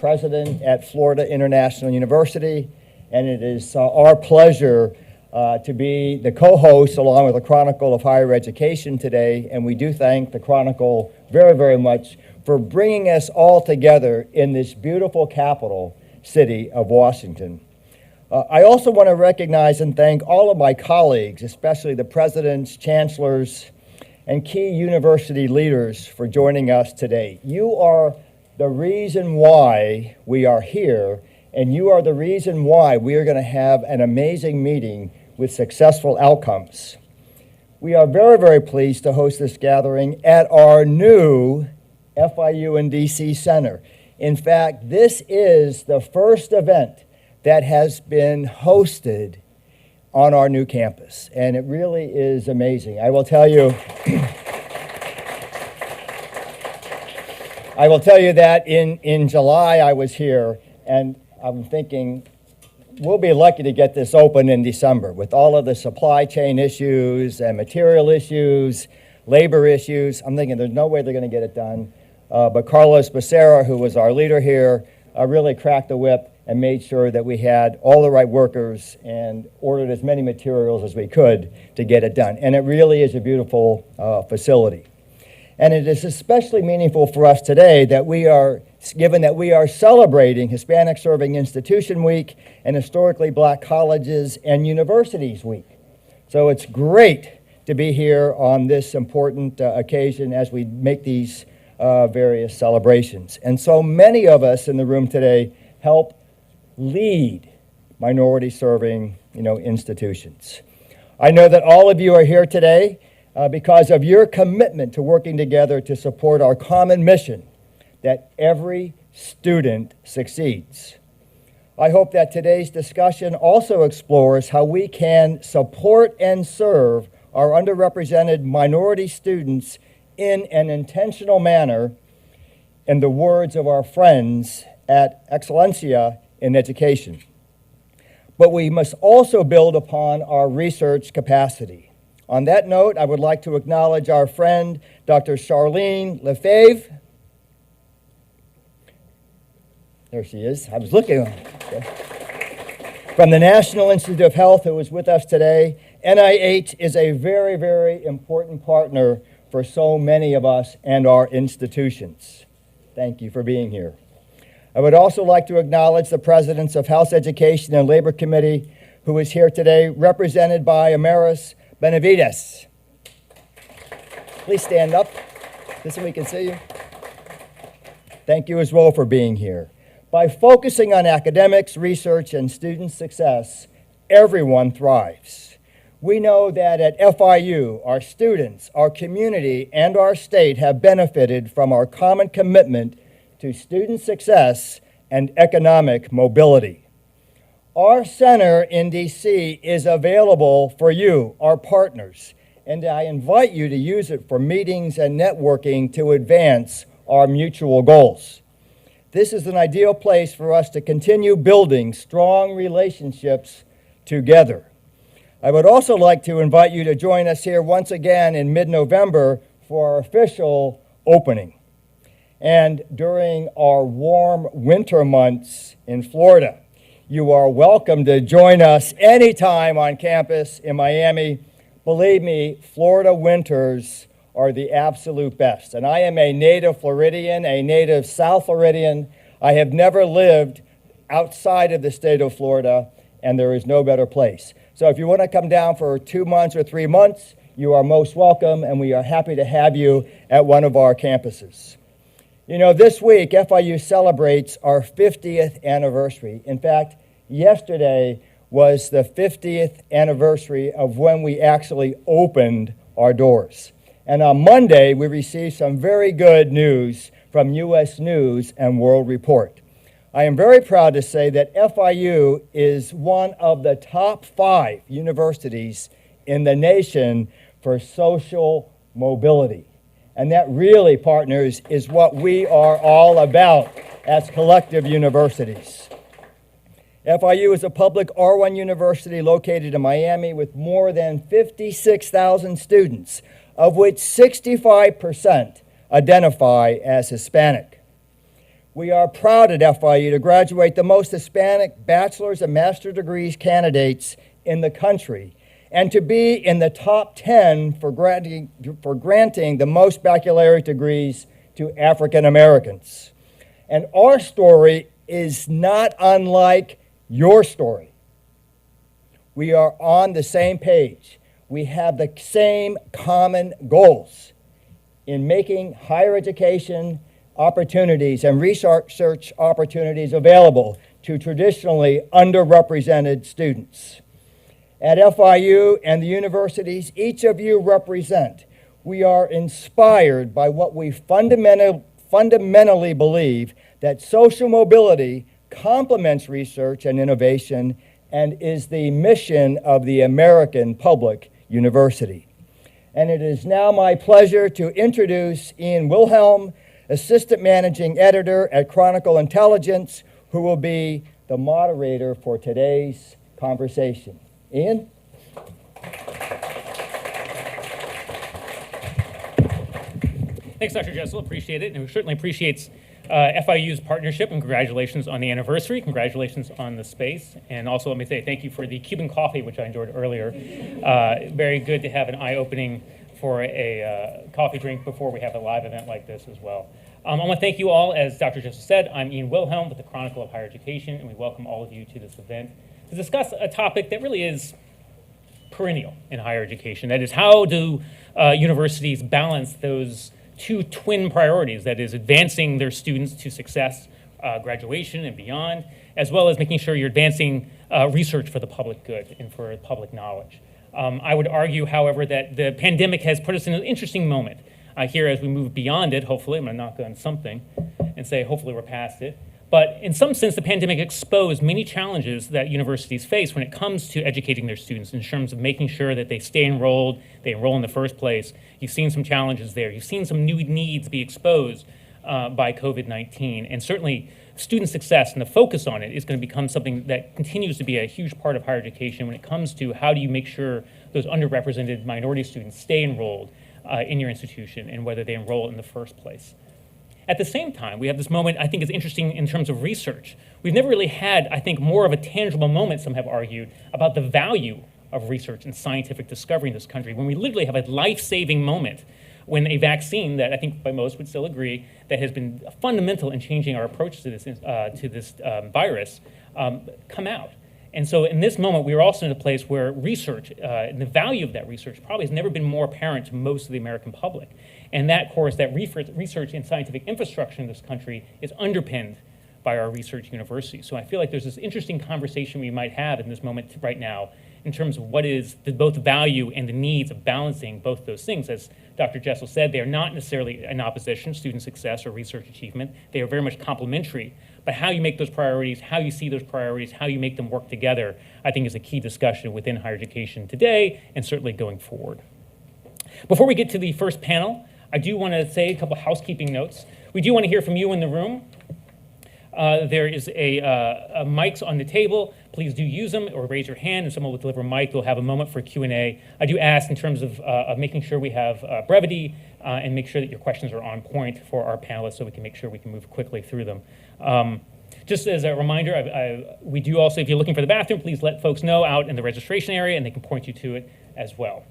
President at Florida International University, and it is our pleasure to be the co-host along with the Chronicle of Higher Education today, and we do thank the Chronicle very, very much for bringing us all together in this beautiful capital city of Washington. I also want to recognize and thank all of my colleagues, especially the presidents, chancellors, and key university leaders for joining us today. You are the reason why we are here, and you are the reason why we are going to have an amazing meeting with successful outcomes. We are very, very pleased to host this gathering at our new FIU in DC Center. In fact, this is the first event that has been hosted on our new campus, and it really is amazing. I will tell you that in July I was here, and I'm thinking we'll be lucky to get this open in December with all of the supply chain issues and material issues, labor issues. I'm thinking there's no way they're going to get it done. But Carlos Becerra, who was our leader here, really cracked the whip and made sure that we had all the right workers and ordered as many materials as we could to get it done. And it really is a beautiful facility. And it is especially meaningful for us today that given that we are celebrating Hispanic Serving Institution Week and Historically Black Colleges and Universities Week. So it's great to be here on this important occasion as we make these various celebrations. And so many of us in the room today help lead minority-serving, institutions. I know that all of you are here today because of your commitment to working together to support our common mission that every student succeeds. I hope that today's discussion also explores how we can support and serve our underrepresented minority students in an intentional manner, in the words of our friends at Excelencia in Education. But we must also build upon our research capacity. On that note, I would like to acknowledge our friend, Dr. Charlene Lefebvre. There she is. I was looking. Okay. From the National Institute of Health, who is with us today. NIH is a very, very important partner for so many of us and our institutions. Thank you for being here. I would also like to acknowledge the presidents of House Education and Labor Committee, who is here today, represented by Amaris Benavides. Please stand up, just so we can see you. Thank you as well for being here. By focusing on academics, research, and student success, everyone thrives. We know that at FIU, our students, our community, and our state have benefited from our common commitment to student success and economic mobility. Our center in DC is available for you, our partners, and I invite you to use it for meetings and networking to advance our mutual goals. This is an ideal place for us to continue building strong relationships together. I would also like to invite you to join us here once again in mid-November for our official opening. And during our warm winter months in Florida, you are welcome to join us anytime on campus in Miami. Believe me, Florida winters are the absolute best. And I am a native Floridian, a native South Floridian. I have never lived outside of the state of Florida, and there is no better place. So if you want to come down for 2 months or 3 months, you are most welcome, and we are happy to have you at one of our campuses. This week, FIU celebrates our 50th anniversary. In fact, yesterday was the 50th anniversary of when we actually opened our doors. And on Monday, we received some very good news from U.S. News and World Report. I am very proud to say that FIU is one of the top 5 universities in the nation for social mobility. And that really, partners, is what we are all about as collective universities. FIU is a public R1 university located in Miami with more than 56,000 students, of which 65% identify as Hispanic. We are proud at FIU to graduate the most Hispanic bachelor's and master's degrees candidates in the country, and to be in the top 10 for granting the most baccalaureate degrees to African Americans. And our story is not unlike your story. We are on the same page. We have the same common goals in making higher education opportunities and research opportunities available to traditionally underrepresented students. At FIU and the universities each of you represent, we are inspired by what we fundamentally believe, that social mobility complements research and innovation and is the mission of the American Public University. And it is now my pleasure to introduce Ian Wilhelm, Assistant Managing Editor at Chronicle Intelligence, who will be the moderator for today's conversation. Ian? Thanks, Dr. Jessel. Appreciate it. And we certainly appreciate FIU's partnership, and congratulations on the anniversary. Congratulations on the space. And also let me say thank you for the Cuban coffee, which I enjoyed earlier. Very good to have an eye-opening for a coffee drink before we have a live event like this as well. I want to thank you all. As Dr. Jessel said, I'm Ian Wilhelm with the Chronicle of Higher Education, and we welcome all of you to this event to discuss a topic that really is perennial in higher education. That is, how do universities balance those two twin priorities, that is advancing their students to success, graduation and beyond, as well as making sure you're advancing research for the public good and for public knowledge. I would argue, however, that the pandemic has put us in an interesting moment here as we move beyond it. Hopefully, I'm going to knock on something and say hopefully we're past it. But in some sense, the pandemic exposed many challenges that universities face when it comes to educating their students in terms of making sure that they stay enrolled, they enroll in the first place. You've seen some challenges there. You've seen some new needs be exposed by COVID-19. And certainly, student success and the focus on it is going to become something that continues to be a huge part of higher education when it comes to how do you make sure those underrepresented minority students stay enrolled in your institution and whether they enroll in the first place. At the same time, we have this moment I think is interesting in terms of research. We've never really had, I think, more of a tangible moment, some have argued, about the value of research and scientific discovery in this country, when we literally have a life-saving moment when a vaccine that I think by most would still agree that has been fundamental in changing our approach to this virus come out. And so in this moment, we are also in a place where research and the value of that research probably has never been more apparent to most of the American public. And that, of course, that research and scientific infrastructure in this country is underpinned by our research universities. So I feel like there's this interesting conversation we might have in this moment right now in terms of what is both the value and the needs of balancing both those things. As Dr. Jessel said, they are not necessarily in opposition, student success or research achievement. They are very much complementary. But how you make those priorities, how you see those priorities, how you make them work together, I think is a key discussion within higher education today and certainly going forward. Before we get to the first panel, I do want to say a couple housekeeping notes. We do want to hear from you in the room. There is a mics on the table. Please do use them or raise your hand and someone will deliver a mic. We'll have a moment for Q&A. I do ask in terms of making sure we have brevity and make sure that your questions are on point for our panelists so we can make sure we can move quickly through them. Just as a reminder, we do also, if you're looking for the bathroom, please let folks know out in the registration area and they can point you to it as well.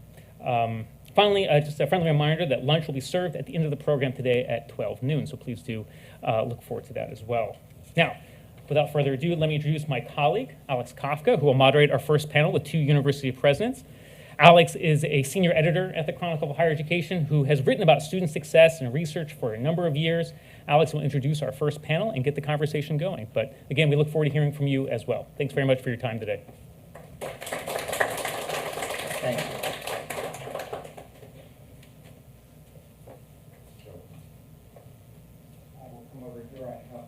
Finally, just a friendly reminder that lunch will be served at the end of the program today at 12 noon, so please do look forward to that as well. Now, without further ado, let me introduce my colleague, Alex Kafka, who will moderate our first panel with two university presidents. Alex is a senior editor at the Chronicle of Higher Education who has written about student success and research for a number of years. Alex will introduce our first panel and get the conversation going. But again, we look forward to hearing from you as well. Thanks very much for your time today. Thank you. I will come over here. I have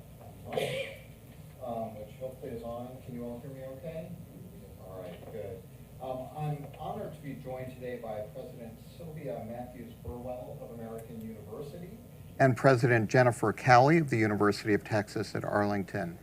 which hopefully is on. Can you all hear me okay? All right, good. I'm honored to be joined today by President Sylvia Matthews-Burwell of American University and President Jennifer Cowley of the University of Texas at Arlington.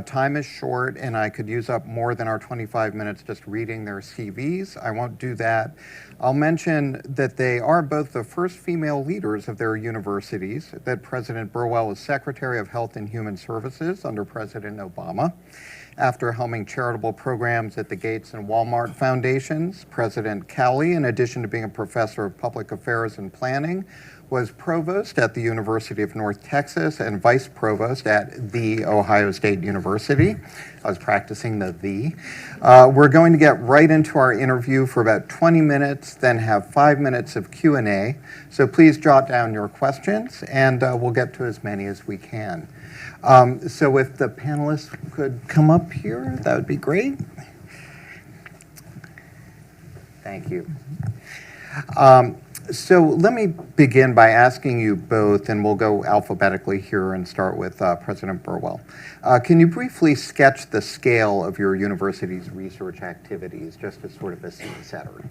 Time is short, and I could use up more than our 25 minutes just reading their CVs. I won't do that. I'll mention that they are both the first female leaders of their universities, that President Burwell was Secretary of Health and Human Services under President Obama. After helming charitable programs at the Gates and Walmart Foundations, President Cowley, in addition to being a professor of public affairs and planning, was provost at the University of North Texas and vice provost at The Ohio State University. I was practicing the. We're going to get right into our interview for about 20 minutes, then have 5 minutes of Q&A. So please jot down your questions, and we'll get to as many as we can. So if the panelists could come up here, that would be great. Thank you. So let me begin by asking you both, and we'll go alphabetically here and start with President Burwell. Can you briefly sketch the scale of your university's research activities, just as sort of a scene setter?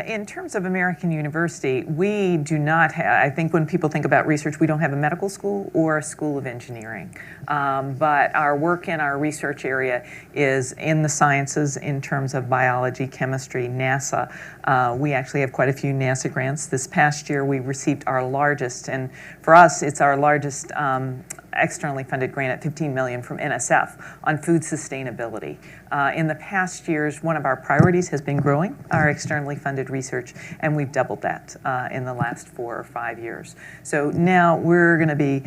In terms of American University, we do not have, I think when people think about research, we don't have a medical school or a school of engineering. But our work in our research area is in the sciences in terms of biology, chemistry, NASA. We actually have quite a few NASA grants. This past year we received our largest, and for us it's our largest externally funded grant at $15 million from NSF on food sustainability. In the past years, one of our priorities has been growing our externally funded research, and we've doubled that in the last 4 or 5 years. So now we're going to be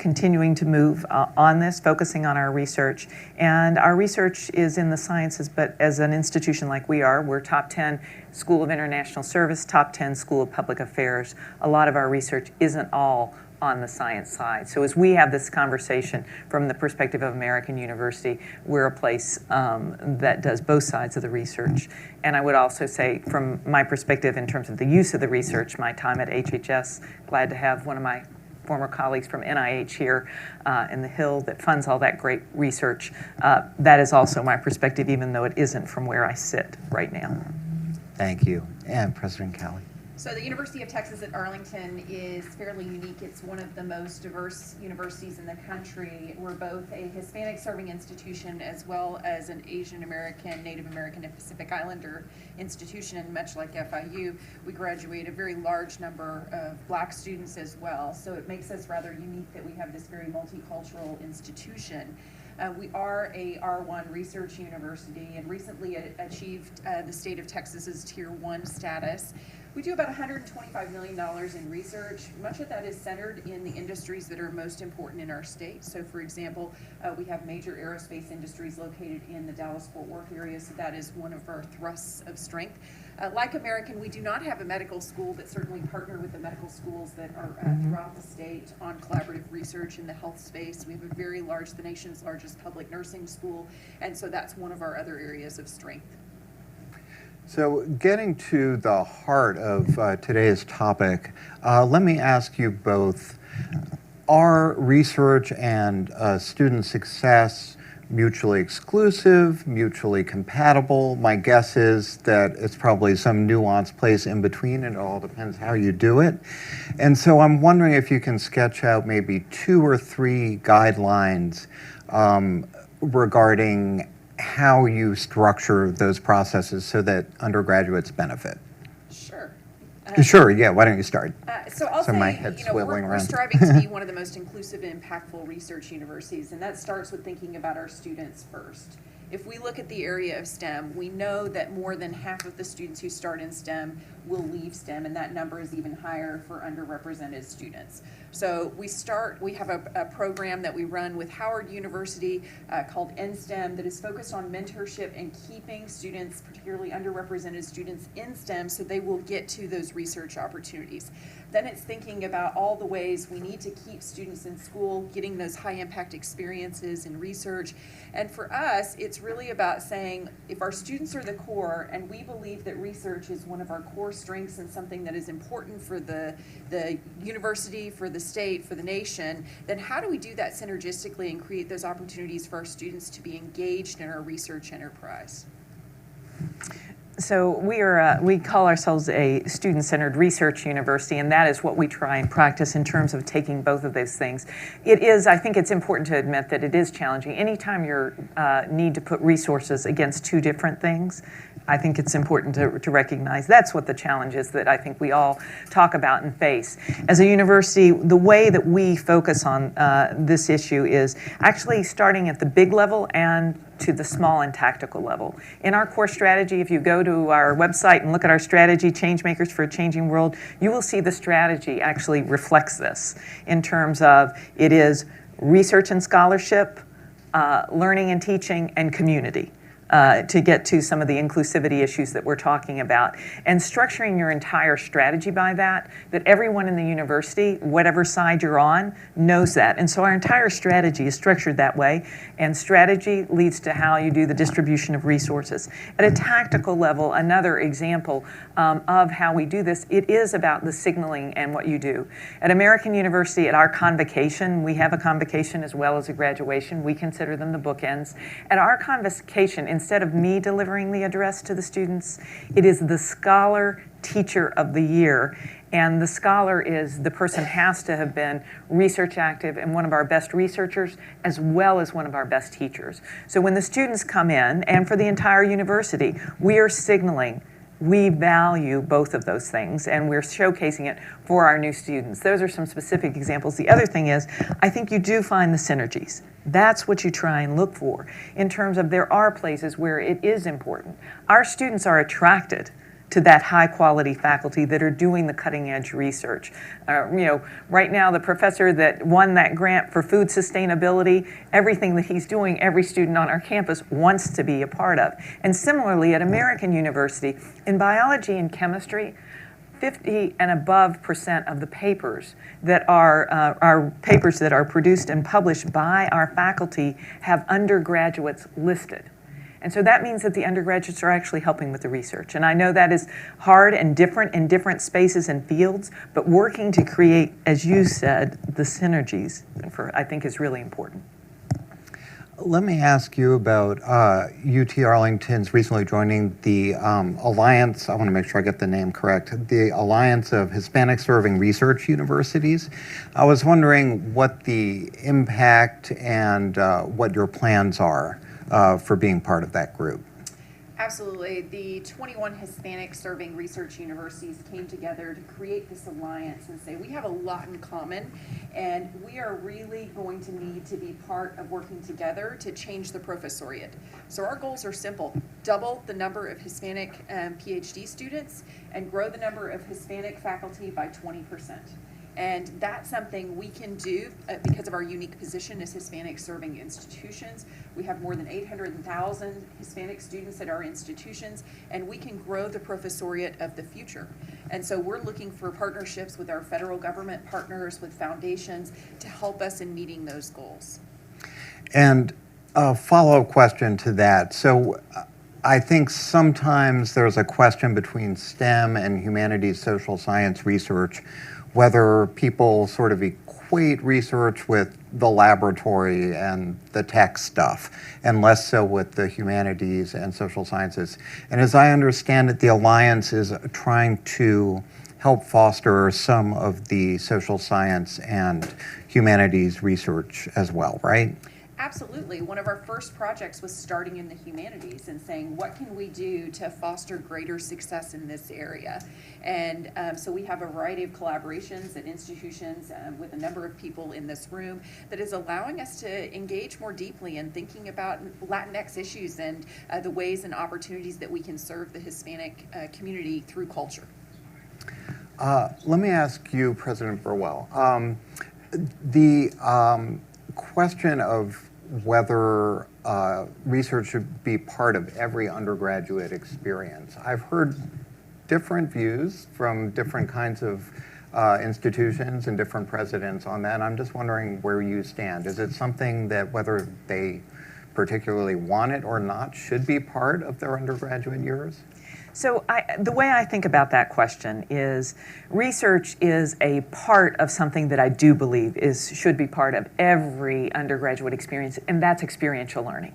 continuing to move on this, focusing on our research. And our research is in the sciences, but as an institution like we are, we're top 10 School of International Service, top 10 School of Public Affairs. A lot of our research isn't all on the science side. So as we have this conversation from the perspective of American University, we're a place that does both sides of the research. And I would also say, from my perspective in terms of the use of the research, my time at HHS, glad to have one of my former colleagues from NIH here in the Hill that funds all that great research. That is also my perspective, even though it isn't from where I sit right now. Thank you. And President Cowley. So the University of Texas at Arlington is fairly unique. It's one of the most diverse universities in the country. We're both a Hispanic serving institution as well as an Asian American, Native American, and Pacific Islander institution. And much like FIU, we graduate a very large number of Black students as well. So it makes us rather unique that we have this very multicultural institution. We are a R1 research university and recently achieved the state of Texas's Tier 1 status. We do about $125 million in research. Much of that is centered in the industries that are most important in our state. So for example, we have major aerospace industries located in the Dallas-Fort Worth area, so that is one of our thrusts of strength. Like American, we do not have a medical school, but certainly partner with the medical schools that are throughout the state on collaborative research in the health space. We have a very large, the nation's largest public nursing school, and so that's one of our other areas of strength. So getting to the heart of today's topic, let me ask you both, are research and student success mutually exclusive, mutually compatible? My guess is that it's probably some nuanced place in between, and it all depends how you do it. And so I'm wondering if you can sketch out maybe 2 or 3 guidelines regarding how you structure those processes so that undergraduates benefit. Sure. Sure, yeah, why don't you start? So I'll say, my head's swiveling we're around. striving to be one of the most inclusive and impactful research universities, and that starts with thinking about our students first. If we look at the area of STEM, we know that more than half of the students who start in STEM will leave STEM, and that number is even higher for underrepresented students. So we have a program that we run with Howard University called NSTEM that is focused on mentorship and keeping students, particularly underrepresented students, in STEM so they will get to those research opportunities. Then it's thinking about all the ways we need to keep students in school, getting those high impact experiences in research. And for us, it's really about saying if our students are the core and we believe that research is one of our core strengths and something that is important for the university, for the state, for the nation, then how do we do that synergistically and create those opportunities for our students to be engaged in our research enterprise? So we call ourselves a student-centered research university, and that is what we try and practice in terms of taking both of those things. I think it's important to admit that it is challenging. Anytime you need to put resources against two different things, I think it's important to recognize that's what the challenge is that I think we all talk about and face. As a university, the way that we focus on this issue is actually starting at the big level and to the small and tactical level. In our core strategy, if you go to our website and look at our strategy, Changemakers for a Changing World, you will see the strategy actually reflects this in terms of it is research and scholarship, learning and teaching, and community. To get to some of the inclusivity issues that we're talking about. And structuring your entire strategy by that everyone in the university, whatever side you're on, knows that. And so our entire strategy is structured that way, and strategy leads to how you do the distribution of resources. At a tactical level, another example of how we do this, it is about the signaling and what you do. At American University, at our convocation, we have a convocation as well as a graduation. We consider them the bookends. At our convocation, instead of me delivering the address to the students, it is the Scholar Teacher of the Year. And the scholar is the person has to have been research active and one of our best researchers as well as one of our best teachers. So when the students come in, and for the entire university, we are signaling we value both of those things, and we're showcasing it for our new students. Those are some specific examples. The other thing is, I think you do find the synergies. That's what you try and look for in terms of there are places where it is important. Our students are attracted to that high-quality faculty that are doing the cutting-edge research. Right now, the professor that won that grant for food sustainability, everything that he's doing, every student on our campus wants to be a part of. And similarly, at American University, in biology and chemistry, 50 and above % of the papers that are papers that are produced and published by our faculty have undergraduates listed. And so that means that the undergraduates are actually helping with the research. And I know that is hard and different in different spaces and fields, but working to create, as you said, the synergies, I think is really important. Let me ask you about UT Arlington's recently joining the Alliance, I want to make sure I get the name correct, the Alliance of Hispanic Serving Research Universities. I was wondering what the impact and what your plans are for being part of that group. Absolutely. The 21 Hispanic serving research universities came together to create this alliance and say we have a lot in common and we are really going to need to be part of working together to change the professoriate. So our goals are simple: double the number of Hispanic PhD students and grow the number of Hispanic faculty by 20%. And that's something we can do because of our unique position as Hispanic serving institutions. We have more than 800,000 Hispanic students at our institutions, and we can grow the professoriate of the future. And so we're looking for partnerships with our federal government partners, with foundations, to help us in meeting those goals. And a follow-up question to that. So I think sometimes there's a question between STEM and humanities, social science research, whether people sort of equate research with the laboratory and the tech stuff, and less so with the humanities and social sciences. And as I understand it, the Alliance is trying to help foster some of the social science and humanities research as well, right? Absolutely. One of our first projects was starting in the humanities and saying, what can we do to foster greater success in this area? And so we have a variety of collaborations at institutions with a number of people in this room that is allowing us to engage more deeply in thinking about Latinx issues and the ways and opportunities that we can serve the Hispanic community through culture. Let me ask you, President Burwell, the question of whether research should be part of every undergraduate experience. I've heard different views from different kinds of institutions and different presidents on that. I'm just wondering where you stand. Is it something that, whether they particularly want it or not, should be part of their undergraduate years? So the way I think about that question is research is a part of something that I do believe should be part of every undergraduate experience, and that's experiential learning.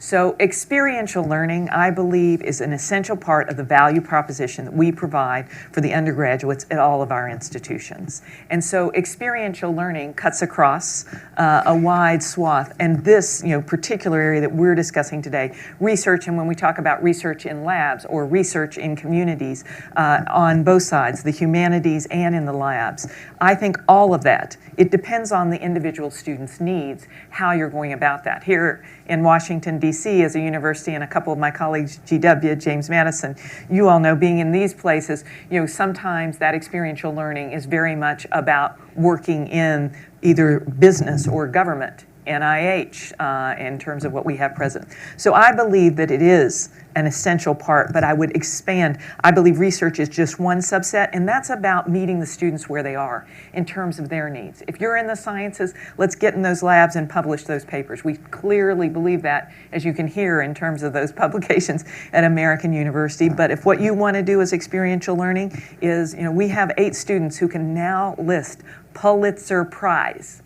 So experiential learning, I believe, is an essential part of the value proposition that we provide for the undergraduates at all of our institutions. And so experiential learning cuts across a wide swath. And this, particular area that we're discussing today, research, and when we talk about research in labs or research in communities on both sides, the humanities and in the labs, I think all of that, it depends on the individual student's needs, how you're going about that. Here in Washington, D.C., as a university, and a couple of my colleagues, GW, James Madison, you all know, being in these places, sometimes that experiential learning is very much about working in either business or government, NIH, in terms of what we have present. So I believe that it is an essential part, but I would expand. I believe research is just one subset, and that's about meeting the students where they are in terms of their needs. If you're in the sciences, let's get in those labs and publish those papers. We clearly believe that, as you can hear in terms of those publications at American University. But if what you want to do is experiential learning is, we have 8 students who can now list Pulitzer Prize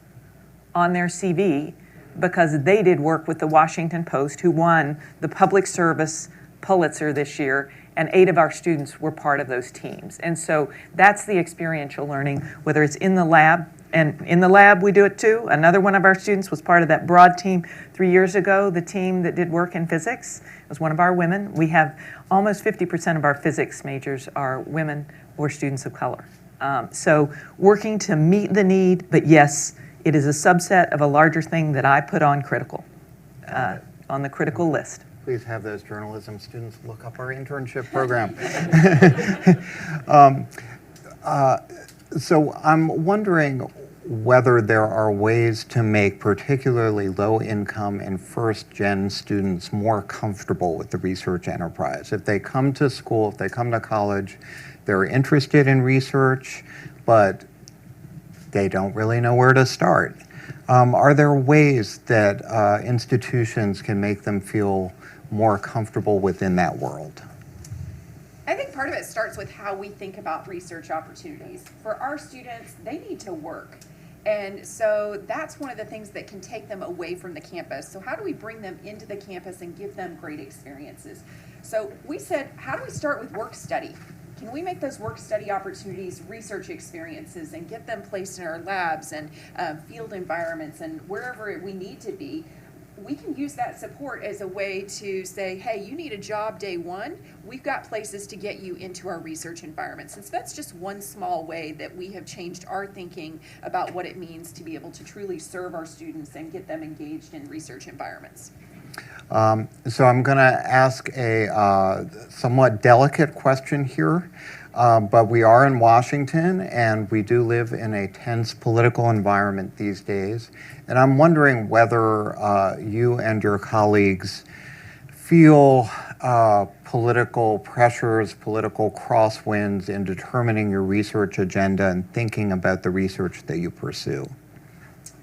on their CV because they did work with the Washington Post, who won the Public Service Pulitzer this year, and 8 of our students were part of those teams. And so that's the experiential learning, whether it's in the lab, and in the lab we do it too. Another one of our students was part of that broad team 3 years ago, the team that did work in physics. It was one of our women. We have almost 50% of our physics majors are women or students of color. So working to meet the need, but yes, it is a subset of a larger thing that I put on critical, on the critical list. Please have those journalism students look up our internship program. So I'm wondering whether there are ways to make particularly low-income and first-gen students more comfortable with the research enterprise. If they come to school, if they come to college, they're interested in research, but they don't really know where to start. Are there ways that institutions can make them feel more comfortable within that world? I think part of it starts with how we think about research opportunities. For our students, they need to work. And so that's one of the things that can take them away from the campus. So how do we bring them into the campus and give them great experiences? So we said, how do we start with work study? Can we make those work study opportunities research experiences and get them placed in our labs and field environments and wherever we need to be? We can use that support as a way to say, hey, you need a job day one. We've got places to get you into our research environments. And so that's just one small way that we have changed our thinking about what it means to be able to truly serve our students and get them engaged in research environments. So I'm going to ask a somewhat delicate question here, but we are in Washington and we do live in a tense political environment these days. And I'm wondering whether you and your colleagues feel political pressures, political crosswinds in determining your research agenda and thinking about the research that you pursue.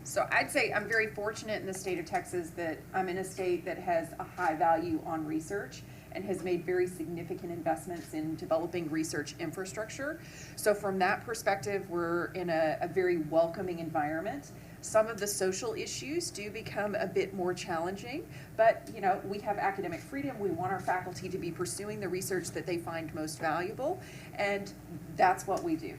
So I'd say I'm very fortunate in the state of Texas that I'm in a state that has a high value on research and has made very significant investments in developing research infrastructure. So from that perspective, we're in a very welcoming environment. Some of the social issues do become a bit more challenging, but we have academic freedom. We want our faculty to be pursuing the research that they find most valuable, and that's what we do.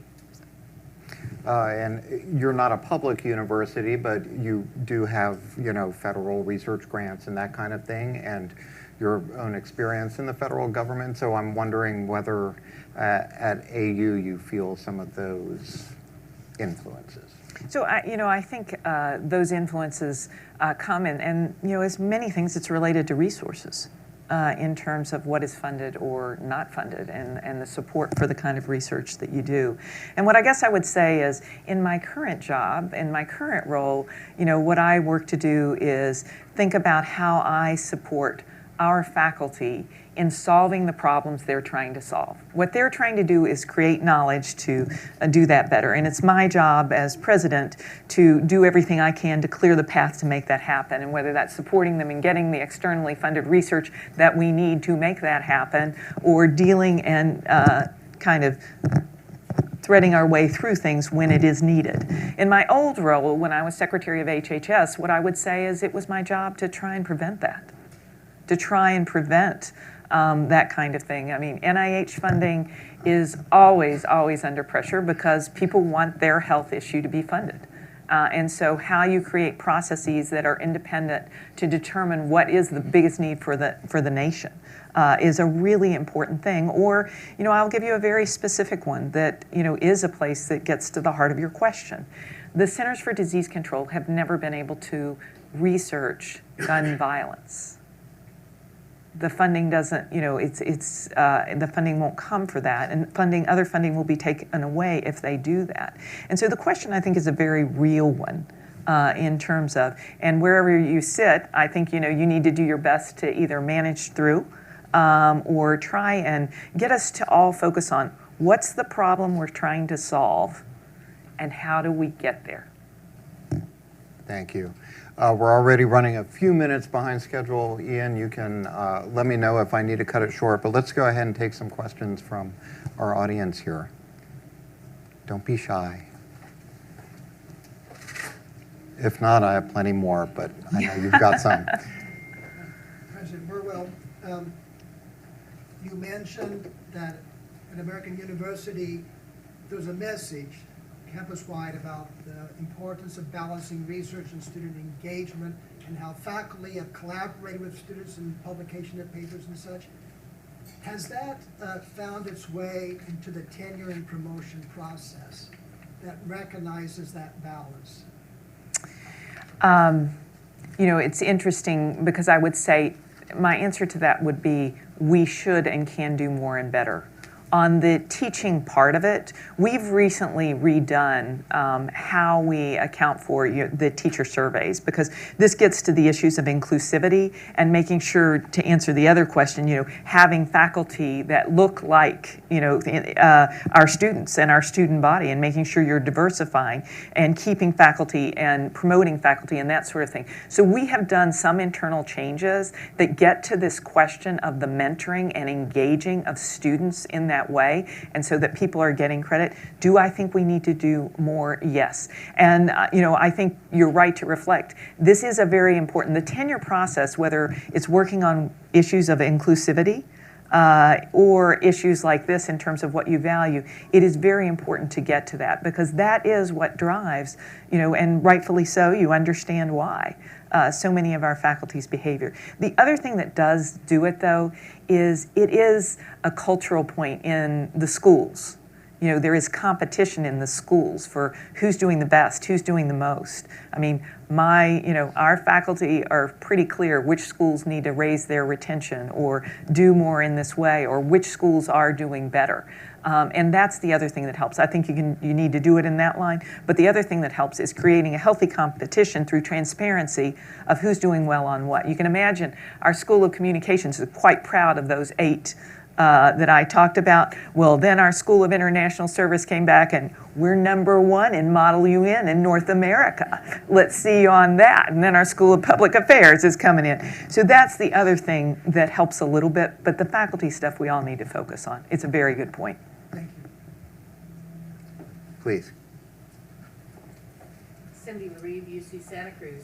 And you're not a public university, but you do have, federal research grants and that kind of thing, and your own experience in the federal government. So I'm wondering whether at AU you feel some of those influences. So I think those influences come in, and as many things, it's related to resources. In terms of what is funded or not funded and the support for the kind of research that you do. And what I guess I would say is in my current job, in my current role, what I work to do is think about how I support our faculty in solving the problems they're trying to solve. What they're trying to do is create knowledge to do that better. And it's my job as president to do everything I can to clear the path to make that happen. And whether that's supporting them in getting the externally funded research that we need to make that happen, or dealing and kind of threading our way through things when it is needed. In my old role, when I was secretary of HHS, what I would say is it was my job to try and prevent that. to try and prevent that kind of thing. I mean, NIH funding is always, always under pressure because people want their health issue to be funded. And so how you create processes that are independent to determine what is the biggest need for the nation is a really important thing. Or, I'll give you a very specific one that, is a place that gets to the heart of your question. The Centers for Disease Control have never been able to research gun violence. The funding doesn't, the funding won't come for that, and other funding will be taken away if they do that. And so the question, I think, is a very real one in terms of, and wherever you sit, I think, you need to do your best to either manage through or try and get us to all focus on what's the problem we're trying to solve and how do we get there. Thank you. We're already running a few minutes behind schedule. Ian, you can let me know if I need to cut it short, but let's go ahead and take some questions from our audience here. Don't be shy. If not, I have plenty more, but I know you've got some. President Burwell, you mentioned that at American University there's a message campus-wide about the importance of balancing research and student engagement and how faculty have collaborated with students in publication of papers and such. Has that found its way into the tenure and promotion process that recognizes that balance? It's interesting because I would say my answer to that would be we should and can do more and better. On the teaching part of it, we've recently redone how we account for the teacher surveys, because this gets to the issues of inclusivity and making sure, to answer the other question, having faculty that look like our students and our student body, and making sure you're diversifying and keeping faculty and promoting faculty and that sort of thing. So we have done some internal changes that get to this question of the mentoring and engaging of students in that way, and so that people are getting credit. Do I think we need to do more? Yes. And I think you're right to reflect. This is a very important, the tenure process, whether it's working on issues of inclusivity or issues like this in terms of what you value, it is very important to get to that, because that is what drives, and rightfully so, you understand why. So many of our faculty's behavior. The other thing that does do it, though, is it is a cultural point in the schools. There is competition in the schools for who's doing the best, who's doing the most. I mean, our faculty are pretty clear which schools need to raise their retention or do more in this way, or which schools are doing better. And that's the other thing that helps. I think you need to do it in that line. But the other thing that helps is creating a healthy competition through transparency of who's doing well on what. You can imagine our School of Communications is quite proud of those 8 that I talked about. Well, then our School of International Service came back and we're #1 in Model UN in North America. Let's see you on that. And then our School of Public Affairs is coming in. So that's the other thing that helps a little bit, but the faculty stuff we all need to focus on. It's a very good point. Thank you. Please. Cindy Reeve, UC Santa Cruz.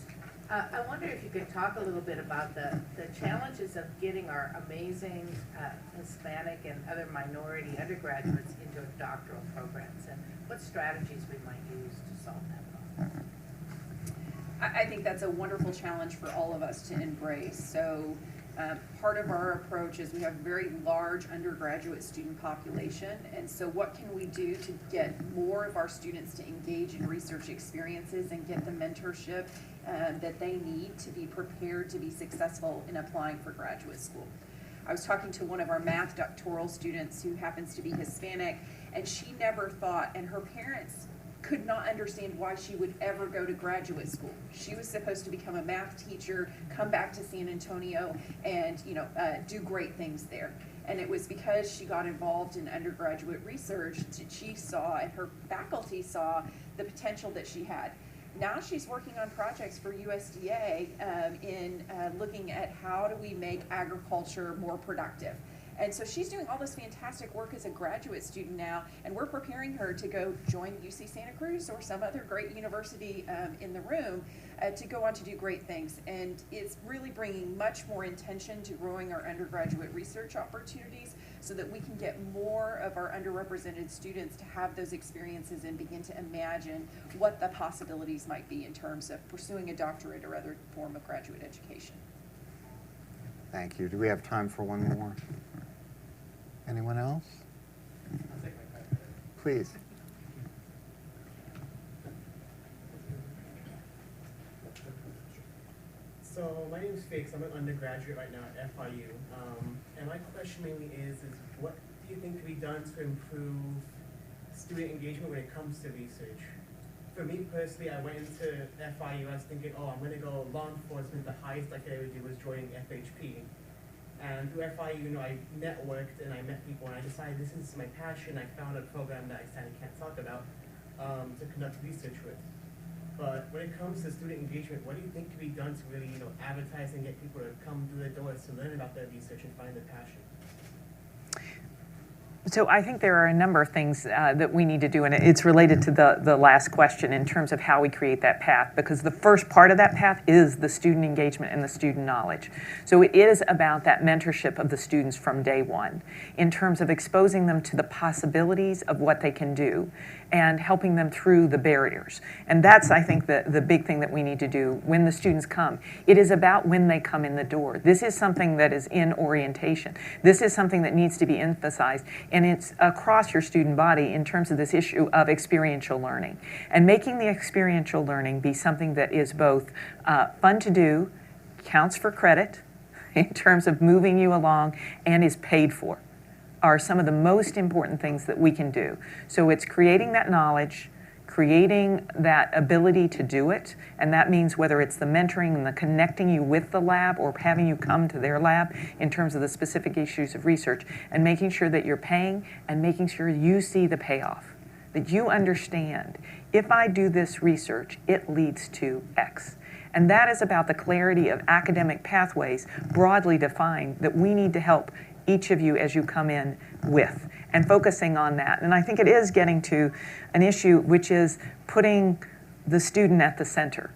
I wonder if you could talk a little bit about the challenges of getting our amazing Hispanic and other minority undergraduates into doctoral programs, and what strategies we might use to solve that problem. I think that's a wonderful challenge for all of us to embrace. So part of our approach is we have a very large undergraduate student population, and so what can we do to get more of our students to engage in research experiences and get the mentorship that they need to be prepared to be successful in applying for graduate school. I was talking to one of our math doctoral students who happens to be Hispanic, and she never thought, and her parents could not understand why she would ever go to graduate school. She was supposed to become a math teacher, come back to San Antonio, and do great things there. And it was because she got involved in undergraduate research that she saw, and her faculty saw, the potential that she had. Now she's working on projects for USDA in looking at how do we make agriculture more productive. And so she's doing all this fantastic work as a graduate student now, and we're preparing her to go join UC Santa Cruz or some other great university in the room to go on to do great things. And it's really bringing much more intention to growing our undergraduate research opportunities so that we can get more of our underrepresented students to have those experiences and begin to imagine what the possibilities might be in terms of pursuing a doctorate or other form of graduate education. Thank you. Do we have time for one more? Anyone else? Please. So my name is Fix. I'm an undergraduate right now at FIU. And my question mainly is what do you think can be done to improve student engagement when it comes to research? For me personally, I went into FIU, I was thinking, oh, I'm going to go law enforcement. The highest I could ever do was joining FHP. And through FIU, I networked and I met people, and I decided this is my passion. I found a program that I sadly can't talk about to conduct research with. But when it comes to student engagement, what do you think can be done to really, advertise and get people to come through the doors to learn about their research and find their passion? So I think there are a number of things that we need to do, and it's related to the last question in terms of how we create that path, because the first part of that path is the student engagement and the student knowledge. So it is about that mentorship of the students from day one in terms of exposing them to the possibilities of what they can do and helping them through the barriers. And that's, I think, the big thing that we need to do when the students come. It is about when they come in the door. This is something that is in orientation. This is something that needs to be emphasized, and it's across your student body in terms of this issue of experiential learning. And making the experiential learning be something that is both fun to do, counts for credit in terms of moving you along, and is paid for are some of the most important things that we can do. So it's creating that knowledge, creating that ability to do it, and that means whether it's the mentoring and the connecting you with the lab or having you come to their lab in terms of the specific issues of research, and making sure that you're paying and making sure you see the payoff, that you understand, if I do this research, it leads to X. And that is about the clarity of academic pathways broadly defined that we need to help each of you as you come in with, and focusing on that. And I think it is getting to an issue which is putting the student at the center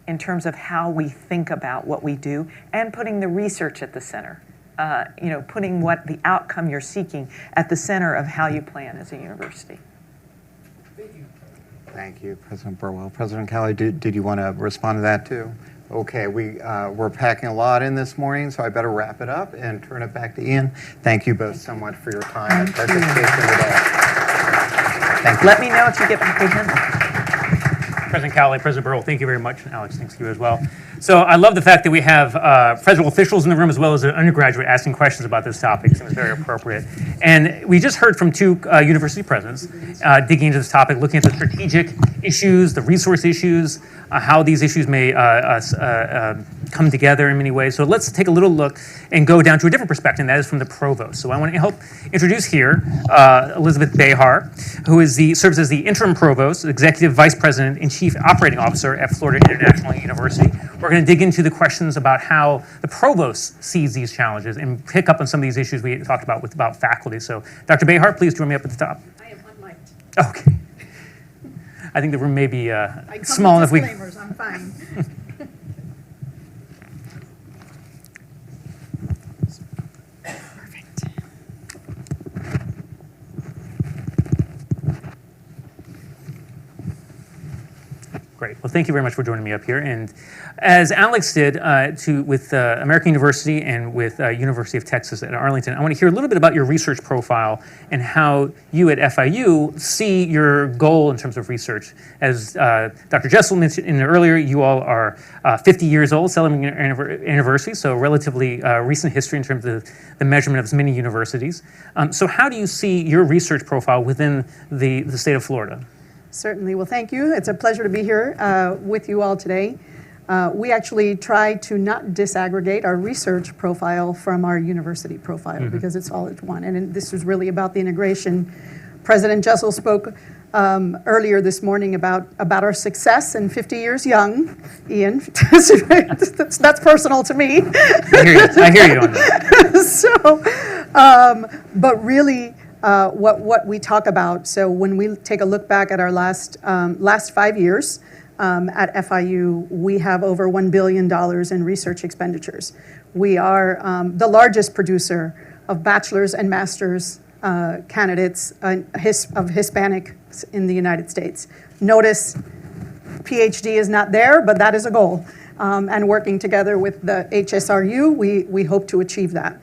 in terms of how we think about what we do, and putting the research at the center. Putting what the outcome you're seeking at the center of how you plan as a university. Thank you. Thank you, President Burwell. President Kelly, did you want to respond to that too? Okay, we're packing a lot in this morning, so I better wrap it up and turn it back to Ian. Thank you both so much for your time and participation today. Thank you. Let me know if you get my agenda. President Cowley, President Burwell, thank you very much. Alex, thanks to you as well. So I love the fact that we have federal officials in the room as well as an undergraduate asking questions about this topic. It seems very appropriate. And we just heard from two university presidents digging into this topic, looking at the strategic issues, the resource issues, how these issues may come together in many ways. So let's take a little look and go down to a different perspective, and that is from the provost. So I want to help introduce here Elizabeth Behar, who serves as the interim provost, executive vice president, and chief operating officer at Florida International University. We're going to dig into the questions about how the provost sees these challenges and pick up on some of these issues we talked about faculty. So Dr. Behar, please join me up at the top. I am unmiked. Okay. I think the room may be I come small enough. with disclaimers, I'm fine. Great. Well, thank you very much for joining me up here. And as Alex did with American University and with University of Texas at Arlington, I want to hear a little bit about your research profile and how you at FIU see your goal in terms of research. As Dr. Jessel mentioned earlier, you all are 50 years old, celebrating your anniversary, so relatively recent history in terms of the measurement of as many universities. So how do you see your research profile within the state of Florida? Certainly. Well, thank you. It's a pleasure to be here with you all today. We actually try to not disaggregate our research profile from our university profile because it's all at one. And this was really about the integration. President Jessel spoke earlier this morning about our success in 50 years young, Ian. That's personal to me. I hear you on that. But really, what we talk about, so when we take a look back at our last 5 years at FIU, we have over $1 billion in research expenditures. We are the largest producer of bachelor's and master's candidates of Hispanics in the United States. Notice PhD is not there, but that is a goal. And working together with the HSRU, we hope to achieve that.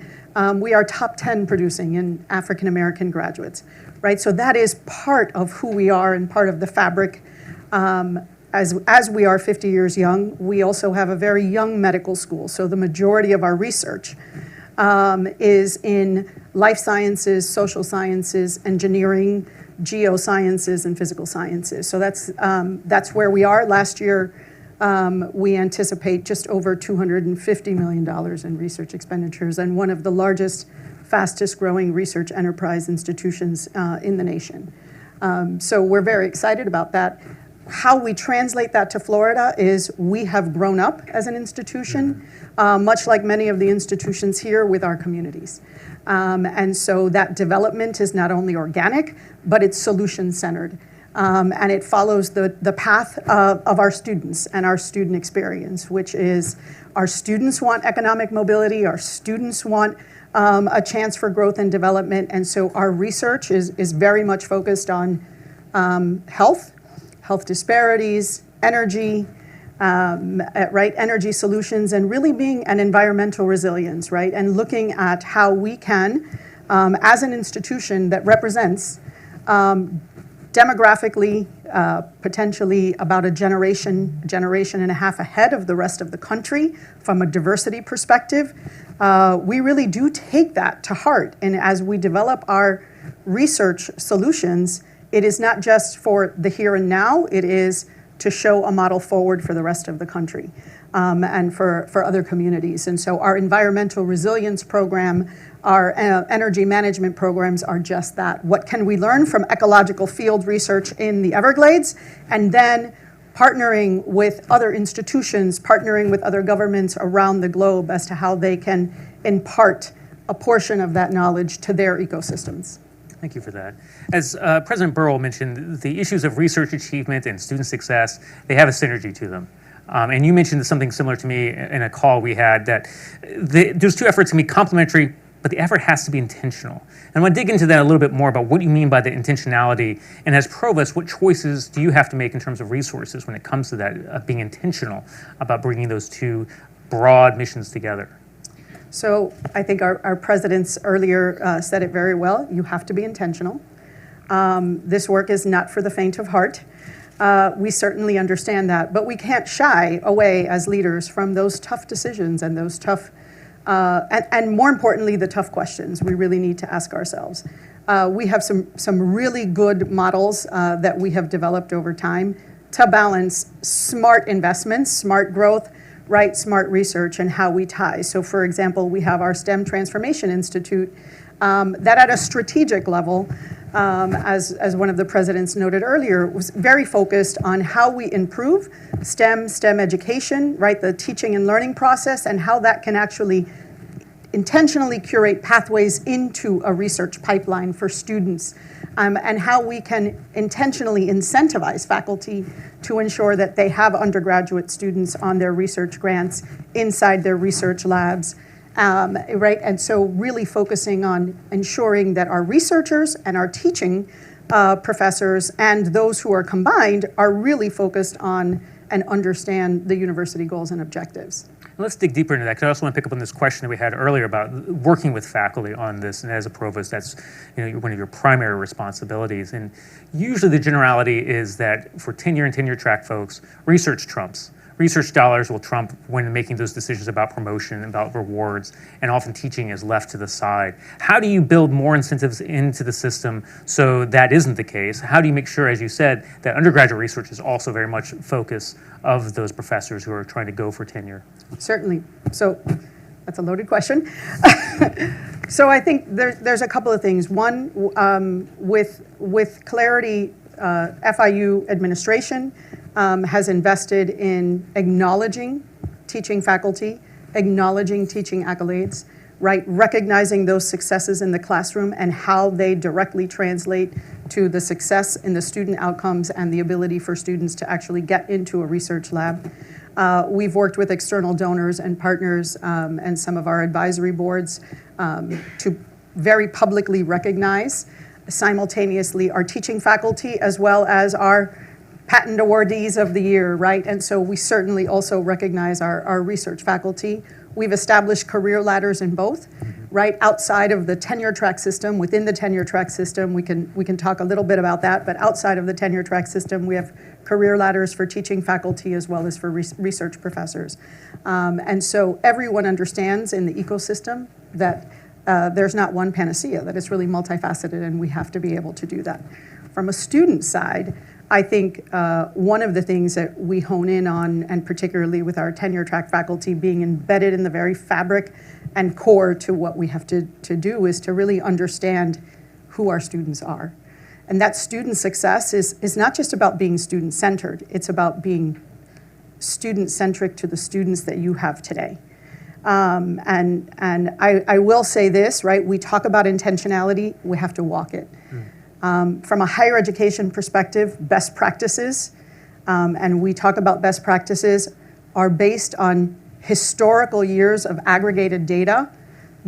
We are top 10 producing in African American graduates, right? So that is part of who we are and part of the fabric. As we are 50 years young, we also have a very young medical school. So the majority of our research is in life sciences, social sciences, engineering, geosciences, and physical sciences. So that's where we are. Last year, we anticipate just over $250 million in research expenditures and one of the largest, fastest growing research enterprise institutions in the nation. So we're very excited about that. How we translate that to Florida is we have grown up as an institution, much like many of the institutions here, with our communities. And so that development is not only organic, but it's solution-centered. And it follows the path of our students and our student experience, which is our students want economic mobility, our students want a chance for growth and development, and so our research is very much focused on health disparities, energy, right, energy solutions, and really being an environmental resilience, right, and looking at how we can, as an institution that represents demographically, potentially about a generation and a half ahead of the rest of the country from a diversity perspective, we really do take that to heart. And as we develop our research solutions, it is not just for the here and now, it is to show a model forward for the rest of the country and for other communities. And so our environmental resilience program, our energy management programs are just that. What can we learn from ecological field research in the Everglades? And then partnering with other institutions, partnering with other governments around the globe as to how they can impart a portion of that knowledge to their ecosystems. Thank you for that. As President Burrell mentioned, the issues of research achievement and student success, they have a synergy to them. And you mentioned something similar to me in a call we had, that those two efforts can be complementary, but the effort has to be intentional. And I want to dig into that a little bit more about what you mean by the intentionality. And as provost, what choices do you have to make in terms of resources when it comes to that, being intentional about bringing those two broad missions together? So I think our presidents earlier said it very well. You have to be intentional. This work is not for the faint of heart. We certainly understand that, but we can't shy away as leaders from those tough decisions and those tough, and more importantly, the tough questions we really need to ask ourselves. We have some really good models that we have developed over time to balance smart investments, smart growth, right, smart research, and how we tie. So for example, we have our STEM Transformation Institute that at a strategic level, as one of the presidents noted earlier, was very focused on how we improve STEM education, right, the teaching and learning process, and how that can actually intentionally curate pathways into a research pipeline for students, and how we can intentionally incentivize faculty to ensure that they have undergraduate students on their research grants inside their research labs, right? And so really focusing on ensuring that our researchers and our teaching professors and those who are combined are really focused on and understand the university goals and objectives. Let's dig deeper into that, because I also want to pick up on this question that we had earlier about working with faculty on this. And as a provost, that's one of your primary responsibilities. And usually the generality is that for tenure and tenure track folks, research trumps. Research dollars will trump when making those decisions about promotion, about rewards, and often teaching is left to the side. How do you build more incentives into the system so that isn't the case? How do you make sure, as you said, that undergraduate research is also very much focus of those professors who are trying to go for tenure? Certainly. So that's a loaded question. So I think there's a couple of things. One, with clarity, FIU administration has invested in acknowledging teaching faculty, acknowledging teaching accolades. right? Recognizing those successes in the classroom and how they directly translate to the success in the student outcomes and the ability for students to actually get into a research lab. We've worked with external donors and partners and some of our advisory boards to very publicly recognize simultaneously our teaching faculty as well as our patent awardees of the year, right? And so we certainly also recognize our research faculty. We've established career ladders in both, right? Outside of the tenure track system, within the tenure track system, we can talk a little bit about that, but outside of the tenure track system, we have career ladders for teaching faculty as well as for research professors. And so everyone understands in the ecosystem that there's not one panacea, that it's really multifaceted, and we have to be able to do that. From a student side, I think one of the things that we hone in on, and particularly with our tenure track faculty being embedded in the very fabric and core to what we have to do, is to really understand who our students are. And that student success is not just about being student-centered, it's about being student-centric to the students that you have today. And I will say this, right? We talk about intentionality, we have to walk it. From a higher education perspective, best practices, and we talk about best practices, are based on historical years of aggregated data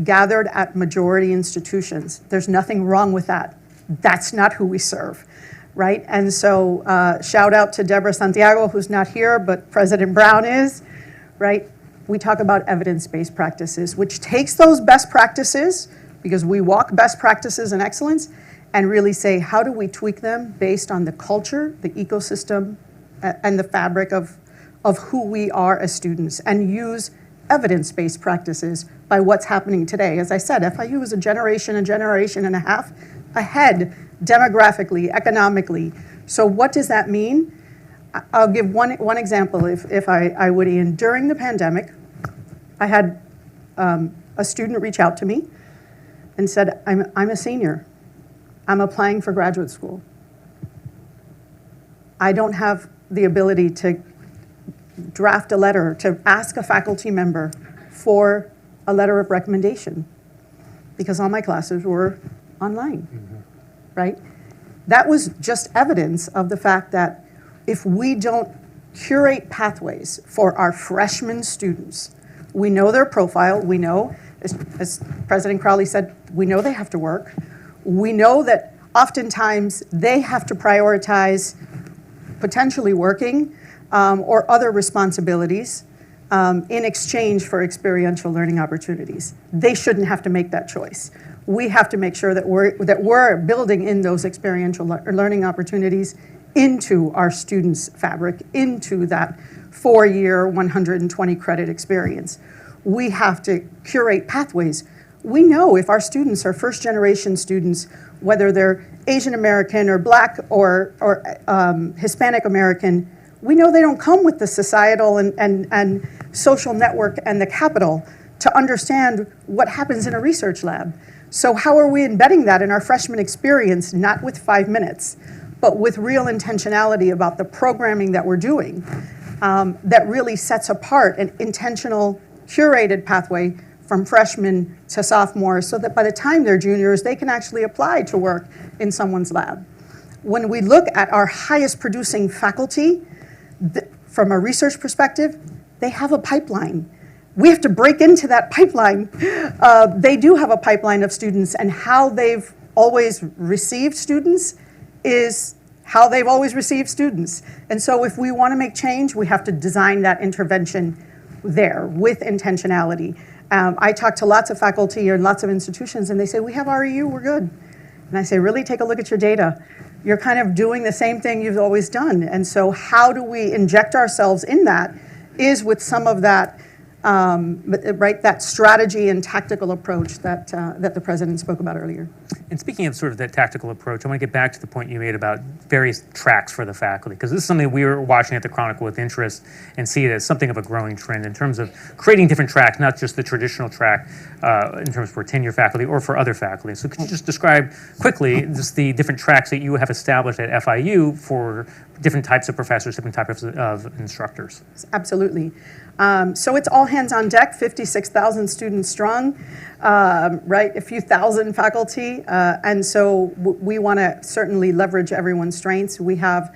gathered at majority institutions. There's nothing wrong with that. That's not who we serve, right? And so shout out to Deborah Santiago, who's not here, but President Brown is, right? We talk about evidence-based practices, which takes those best practices, because we walk best practices and excellence, and really say, how do we tweak them based on the culture, the ecosystem, and the fabric of who we are as students, and use evidence-based practices by what's happening today. As I said, FIU is a generation and a half ahead demographically, economically. So what does that mean? I'll give one example, if I would, Ian. During the pandemic, I had a student reach out to me and said, I'm a senior. I'm applying for graduate school. I don't have the ability to draft a letter, to ask a faculty member for a letter of recommendation because all my classes were online, right? That was just evidence of the fact that if we don't curate pathways for our freshman students, we know their profile, we know, as President Crowley said, we know they have to work. We know that oftentimes they have to prioritize potentially working or other responsibilities in exchange for experiential learning opportunities. They shouldn't have to make that choice. We have to make sure that we're building in those experiential learning opportunities into our students' fabric, into that 4-year, 120 credit experience. We have to curate pathways. We know if our students are first generation students, whether they're Asian American or Black or Hispanic American, we know they don't come with the societal and social network and the capital to understand what happens in a research lab. So how are we embedding that in our freshman experience, not with 5 minutes, but with real intentionality about the programming that we're doing that really sets apart an intentional, curated pathway from freshmen to sophomores so that by the time they're juniors, they can actually apply to work in someone's lab. When we look at our highest producing faculty, from a research perspective, they have a pipeline. We have to break into that pipeline. They do have a pipeline of students, and how they've always received students is how they've always received students. And so if we want to make change, we have to design that intervention there with intentionality. I talk to lots of faculty or lots of institutions, and they say, we have REU, we're good. And I say, really, take a look at your data. You're kind of doing the same thing you've always done. And so how do we inject ourselves in that is with some of that, right, that strategy and tactical approach that the president spoke about earlier. And speaking of sort of that tactical approach, I want to get back to the point you made about various tracks for the faculty, because this is something we were watching at the Chronicle with interest and see it as something of a growing trend in terms of creating different tracks, not just the traditional track in terms for tenure faculty or for other faculty. So could you just describe quickly just the different tracks that you have established at FIU for different types of professors, different types of instructors. Absolutely. So it's all hands on deck, 56,000 students strong, right? A few thousand faculty. And so we want to certainly leverage everyone's strengths. We have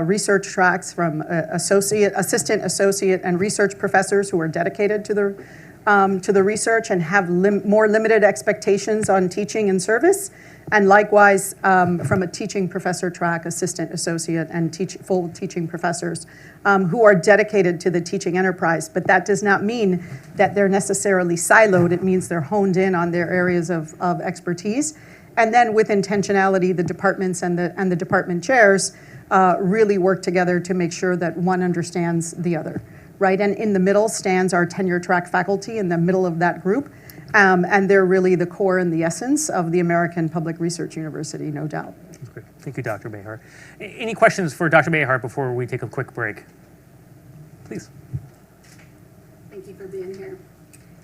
research tracks from assistant, associate, and research professors who are dedicated to the research and have more limited expectations on teaching and service. And likewise, from a teaching professor track, assistant, associate, and full teaching professors who are dedicated to the teaching enterprise. But that does not mean that they're necessarily siloed. It means they're honed in on their areas of expertise. And then with intentionality, the departments and the department chairs really work together to make sure that one understands the other, right? And in the middle stands our tenure track faculty in the middle of that group. And they're really the core and the essence of the American Public Research University, no doubt. That's great. Thank you, Dr. Behar. Any questions for Dr. Behar before we take a quick break? Please. Thank you for being here.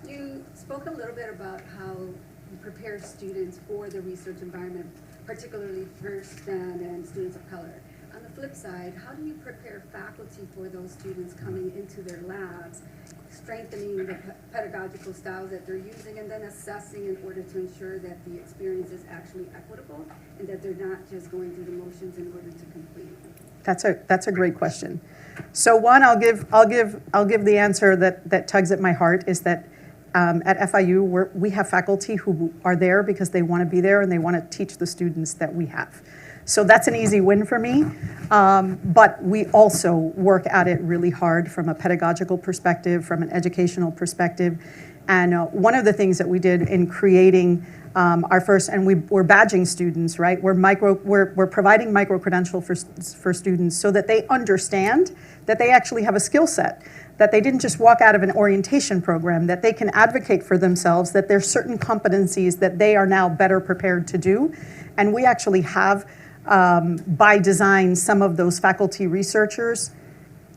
You spoke a little bit about how you prepare students for the research environment, particularly first gen and students of color. On the flip side, how do you prepare faculty for those students coming into their labs, strengthening the pedagogical styles that they're using, and then assessing in order to ensure that the experience is actually equitable and that they're not just going through the motions in order to complete? That's a great question. So one, I'll give the answer that tugs at my heart is that at FIU we have faculty who are there because they want to be there and they want to teach the students that we have. So that's an easy win for me. But we also work at it really hard from a pedagogical perspective, from an educational perspective. And one of the things that we did in creating our first, and we're badging students, right? We're providing micro-credential for students so that they understand that they actually have a skill set, that they didn't just walk out of an orientation program, that they can advocate for themselves, that there's certain competencies that they are now better prepared to do. And we actually have, by design, some of those faculty researchers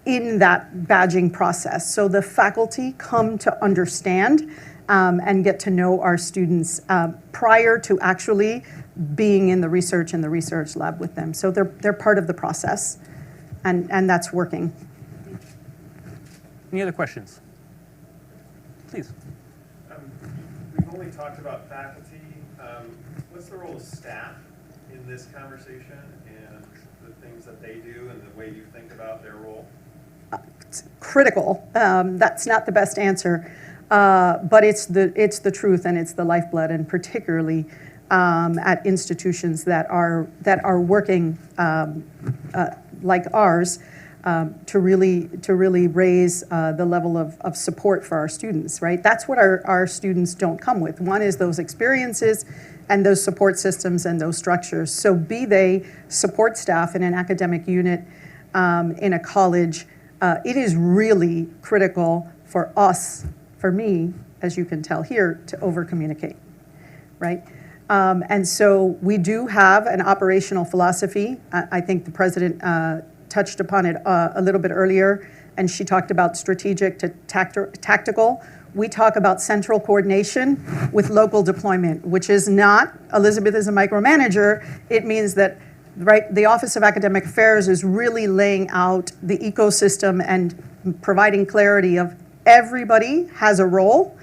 in that badging process. So the faculty come to understand and get to know our students prior to actually being in the research lab with them. So they're part of the process, and that's working. Any other questions? Please. We've only talked about faculty. What's the role of staff in this conversation and the things that they do and the way you think about their role? It's critical. That's not the best answer, but it's the truth and it's the lifeblood, and particularly at institutions that are working like ours to really raise the level of support for our students. Right, that's what our students don't come with. One is those experiences and those support systems and those structures. So be they support staff in an academic unit in a college. It is really critical for us, for me, as you can tell here, to over-communicate, right? And so we do have an operational philosophy. I think the president touched upon it a little bit earlier, and she talked about strategic to tactical. We talk about central coordination with local deployment, which is not, Elizabeth is a micromanager. It means that, right, the Office of Academic Affairs is really laying out the ecosystem and providing clarity of everybody has a role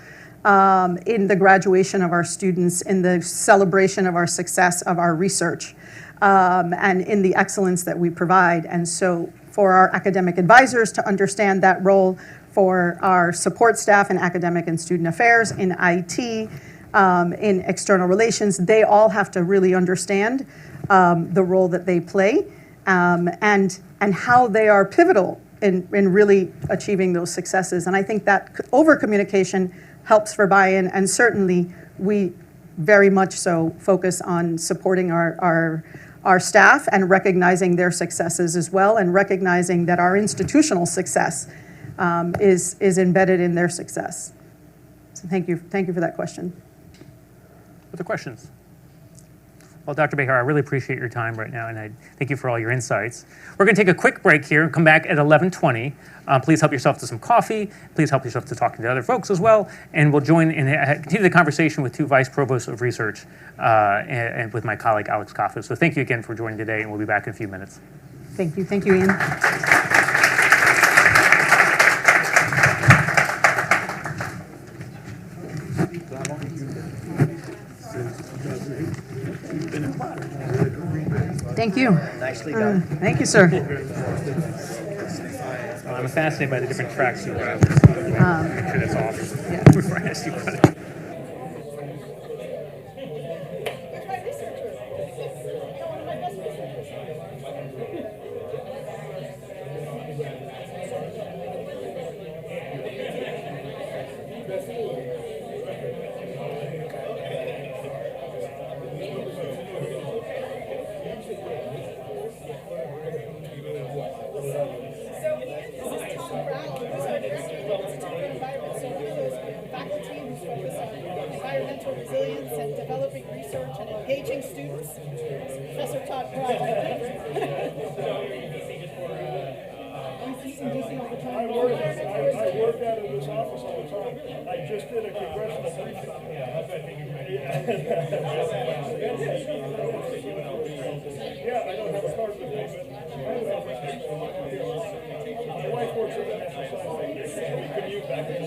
in the graduation of our students, in the celebration of our success of our research, and in the excellence that we provide. And so for our academic advisors to understand that role, for our support staff in academic and student affairs, in IT, in external relations, they all have to really understand the role that they play and how they are pivotal in really achieving those successes. And I think that over-communication helps for buy-in, and certainly we very much so focus on supporting our staff and recognizing their successes as well, and recognizing that our institutional success is embedded in their success. So thank you for that question. Other questions? Well, Dr. Behar, I really appreciate your time right now, and I thank you for all your insights. We're going to take a quick break here and come back at 11:20. Please help yourself to some coffee. Please help yourself to talking to other folks as well, and we'll join and continue the conversation with two vice provosts of research and with my colleague Alex Kaffa. So thank you again for joining today, and we'll be back in a few minutes. Thank you, Ian. Thank you. Nicely done. Thank you, sir. I'm fascinated by the different tracks you have. I'm sure that's off. Before I ask you about it. Environmental resilience and developing research and engaging students. Professor Todd Brown. I work out of this office all the time. I just did a congressional briefing. Yeah, I don't have a card with me, but my wife works at the National Science Foundation. We commute back and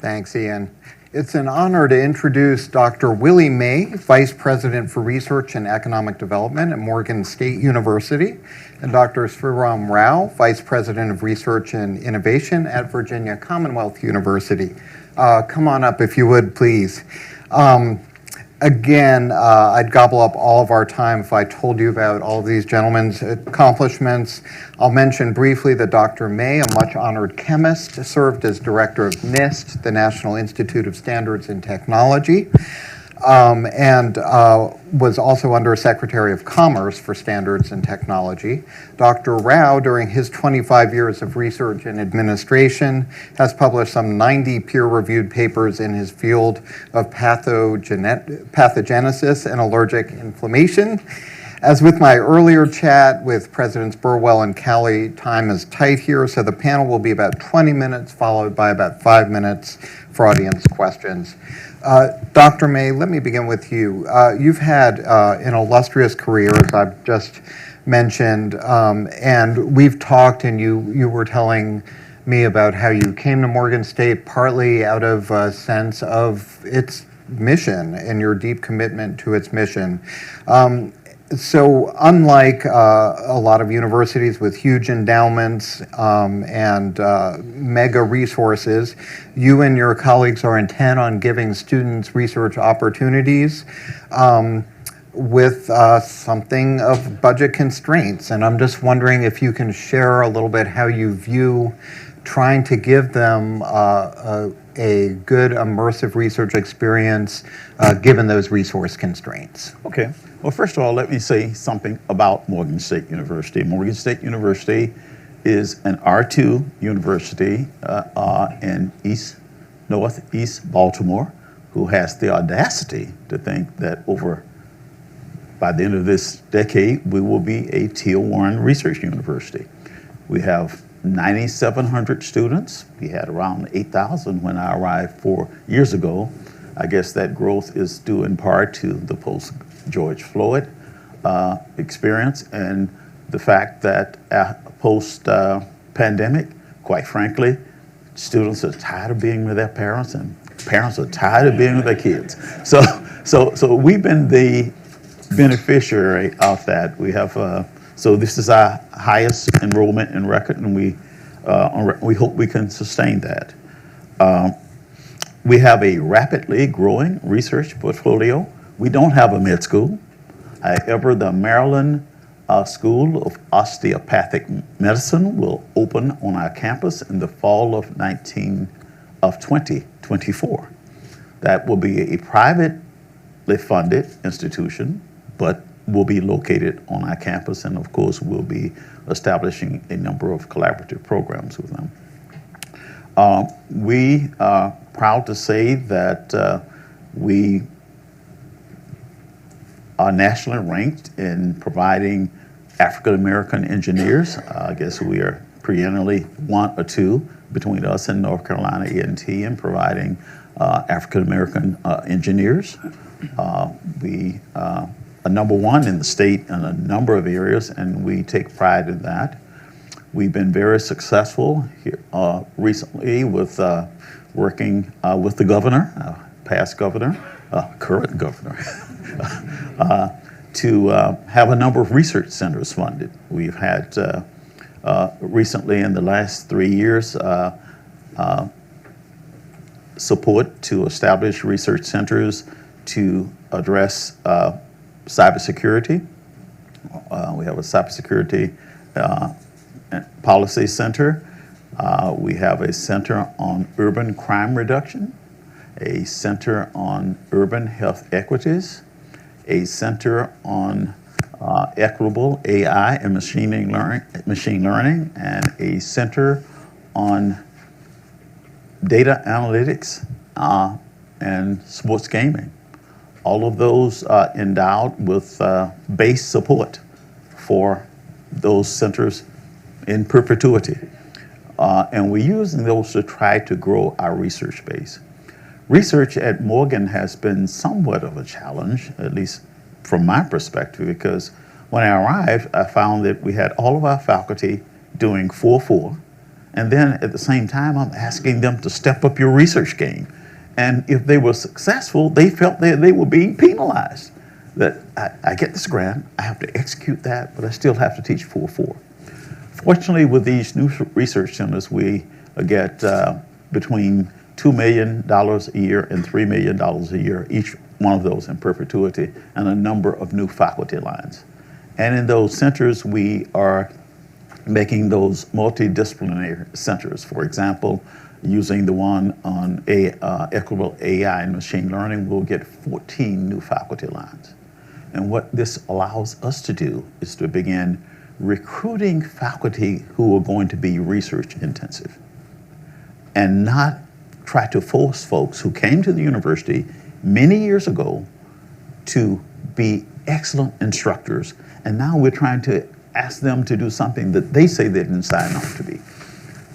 Thanks, Ian. It's an honor to introduce Dr. Willie May, Vice President for Research and Economic Development at Morgan State University, and Dr. Sriram Rao, Vice President of Research and Innovation at Virginia Commonwealth University. Come on up if you would, please. Again, I'd gobble up all of our time if I told you about all of these gentlemen's accomplishments. I'll mention briefly that Dr. May, a much honored chemist, served as director of NIST, the National Institute of Standards and Technology, and was also under Secretary of Commerce for Standards and Technology. Dr. Rao, during his 25 years of research and administration, has published some 90 peer-reviewed papers in his field of pathogenesis and allergic inflammation. As with my earlier chat with Presidents Burwell and Cowley, time is tight here, so the panel will be about 20 minutes, followed by about 5 minutes for audience questions. Dr. May, let me begin with you. You've had an illustrious career, as I've just mentioned, and we've talked, and you were telling me about how you came to Morgan State partly out of a sense of its mission and your deep commitment to its mission. So unlike a lot of universities with huge endowments and mega resources, you and your colleagues are intent on giving students research opportunities with something of budget constraints. And I'm just wondering if you can share a little bit how you view trying to give them a good immersive research experience given those resource constraints. Okay. Well, first of all, let me say something about Morgan State University. Morgan State University is an R2 university in northeast Baltimore, who has the audacity to think that by the end of this decade, we will be a Tier 1 research university. We have 9,700 students. We had around 8,000 when I arrived 4 years ago. I guess that growth is due in part to the post-George Floyd experience and the fact that post-pandemic, quite frankly, students are tired of being with their parents and parents are tired of being with their kids. So we've been the beneficiary of that. We have so this is our highest enrollment in record, and we hope we can sustain that. We have a rapidly growing research portfolio. We don't have a med school. However, the Maryland School of Osteopathic Medicine will open on our campus in the fall of 2024. That will be a privately funded institution, but will be located on our campus, and of course we'll be establishing a number of collaborative programs with them. We are proud to say that we are nationally ranked in providing African American engineers. I guess we are perennially 1 or 2 between us and North Carolina A&T in providing African American engineers. We are number 1 in the state in a number of areas, and we take pride in that. We've been very successful here, recently with working with the governor, past governor, current governor, to have a number of research centers funded. We've had recently in the last 3 years support to establish research centers to address cybersecurity. We have a cybersecurity policy center. We have a center on urban crime reduction, a center on urban health equities, a center on equitable AI and machine learning, and a center on data analytics and sports gaming. All of those are endowed with base support for those centers in perpetuity. And we're using those to try to grow our research base. Research at Morgan has been somewhat of a challenge, at least from my perspective, because when I arrived, I found that we had all of our faculty doing 4-4, And then at the same time, I'm asking them to step up your research game. And if they were successful, they felt that they were being penalized. That I get this grant, I have to execute that, but I still have to teach 4-4. Fortunately, with these new research centers, we get between $2 million a year and $3 million a year, each one of those in perpetuity, and a number of new faculty lines. And in those centers, we are making those multidisciplinary centers. For example, using the one on equitable AI and machine learning, we'll get 14 new faculty lines. And what this allows us to do is to begin recruiting faculty who are going to be research intensive and not try to force folks who came to the university many years ago to be excellent instructors. And now we're trying to ask them to do something that they say they didn't sign on to be.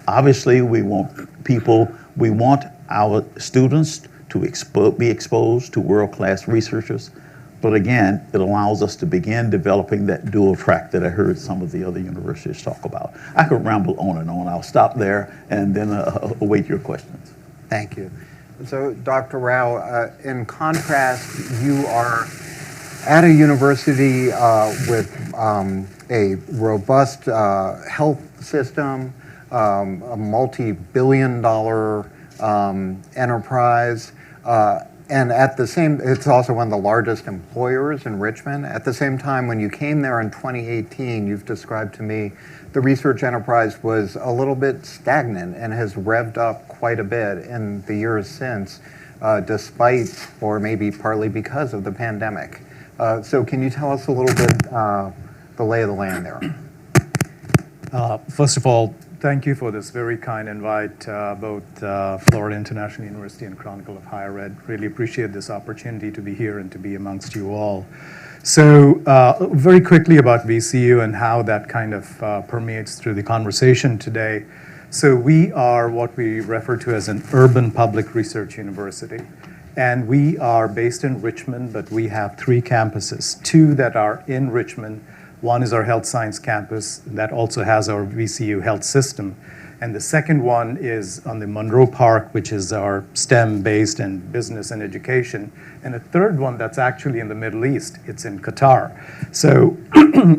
Obviously, we want our students to be exposed to world-class researchers. But again, it allows us to begin developing that dual track that I heard some of the other universities talk about. I could ramble on and on. I'll stop there and then await your questions. Thank you. So, Dr. Rao, in contrast, you are at a university with a robust health system, a multi-billion-dollar enterprise, and at the same, it's also one of the largest employers in Richmond. At the same time, when you came there in 2018, you've described to me the research enterprise was a little bit stagnant and has revved up quite a bit in the years since, despite, or maybe partly because of the pandemic. So can you tell us a little bit the lay of the land there? First of all, thank you for this very kind invite, both Florida International University and Chronicle of Higher Ed. Really appreciate this opportunity to be here and to be amongst you all. So very quickly about VCU and how that kind of permeates through the conversation today. So we are what we refer to as an urban public research university. And we are based in Richmond, but we have 3 campuses, 2 that are in Richmond. One is our health science campus that also has our VCU health system. And the second one is on the Monroe Park, which is our STEM-based and business and education. And a third one that's actually in the Middle East. It's in Qatar. So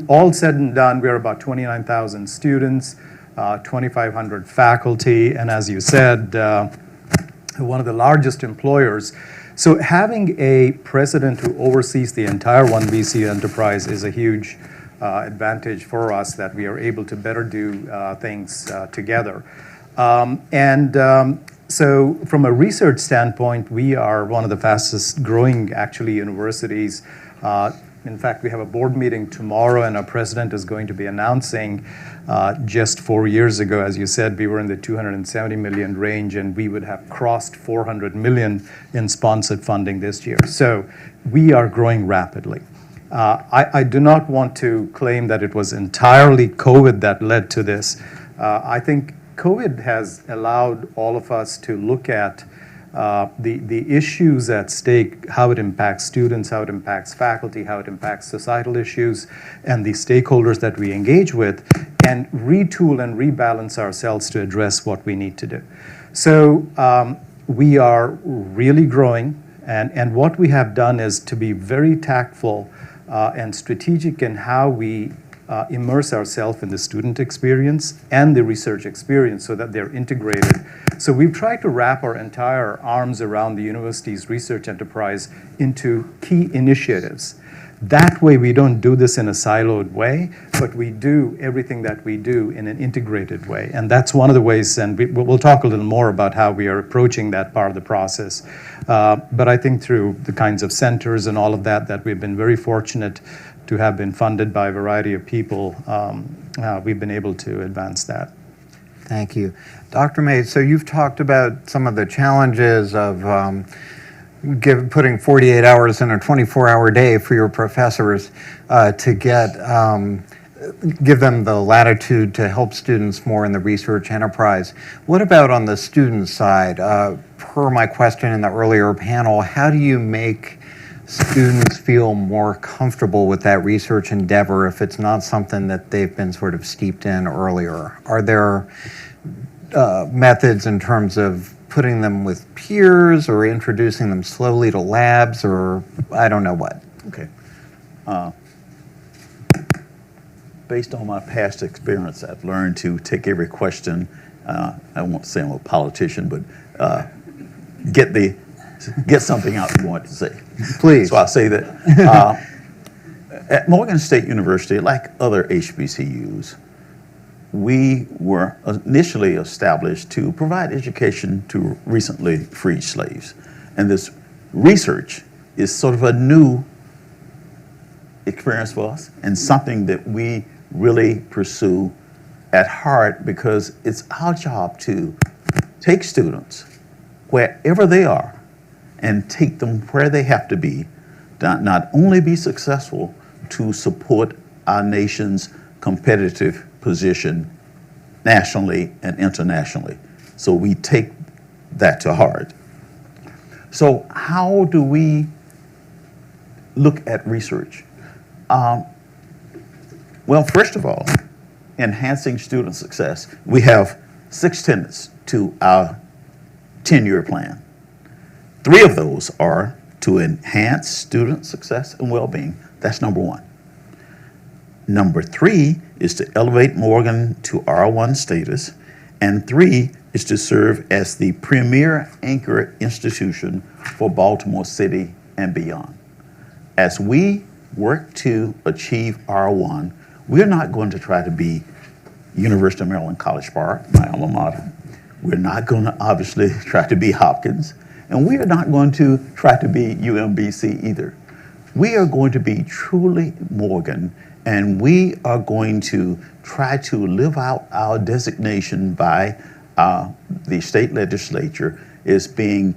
all said and done, we're about 29,000 students, 2,500 faculty, and as you said, one of the largest employers. So having a president who oversees the entire One VCU enterprise is a huge advantage for us, that we are able to better do things together. So from a research standpoint, we are one of the fastest growing actually universities. In fact, we have a board meeting tomorrow, and our president is going to be announcing just 4 years ago, as you said, we were in the 270 million range, and we would have crossed 400 million in sponsored funding this year. So we are growing rapidly. I do not want to claim that it was entirely COVID that led to this. I think COVID has allowed all of us to look at the issues at stake, how it impacts students, how it impacts faculty, how it impacts societal issues, and the stakeholders that we engage with, and retool and rebalance ourselves to address what we need to do. So we are really growing, and what we have done is to be very tactful and strategic in how we immerse ourselves in the student experience and the research experience so that they're integrated. So we've tried to wrap our entire arms around the university's research enterprise into key initiatives. That way we don't do this in a siloed way, but we do everything that we do in an integrated way. And that's one of the ways, and we'll talk a little more about how we are approaching that part of the process. But I think through the kinds of centers and all of that, that we've been very fortunate to have been funded by a variety of people, we've been able to advance that. Thank you. Dr. May, so you've talked about some of the challenges of putting 48 hours in a 24-hour day for your professors to give them the latitude to help students more in the research enterprise. What about on the student side? Per my question in the earlier panel, how do you make students feel more comfortable with that research endeavor if it's not something that they've been sort of steeped in earlier? Are there methods in terms of putting them with peers or introducing them slowly to labs or I don't know what? Okay. Based on my past experience, I've learned to take every question. I won't say I'm a politician, but get something out you want to say. Please. So I'll say that at Morgan State University, like other HBCUs, we were initially established to provide education to recently freed slaves. And this research is sort of a new experience for us and something that we really pursue at heart because it's our job to take students wherever they are and take them where they have to be, to not only be successful, to support our nation's competitive position nationally and internationally. So we take that to heart. So how do we look at research? Well, first of all, enhancing student success. We have 6 tenets to our 10-year plan. 3 of those are to enhance student success and well-being. That's number 1. Number 3 is to elevate Morgan to R1 status. And 3 is to serve as the premier anchor institution for Baltimore City and beyond. As we work to achieve R1, we're not going to try to be University of Maryland College Park, my alma mater. We're not going to obviously try to be Hopkins. And we are not going to try to be UMBC either. We are going to be truly Morgan, and we are going to try to live out our designation by the state legislature as being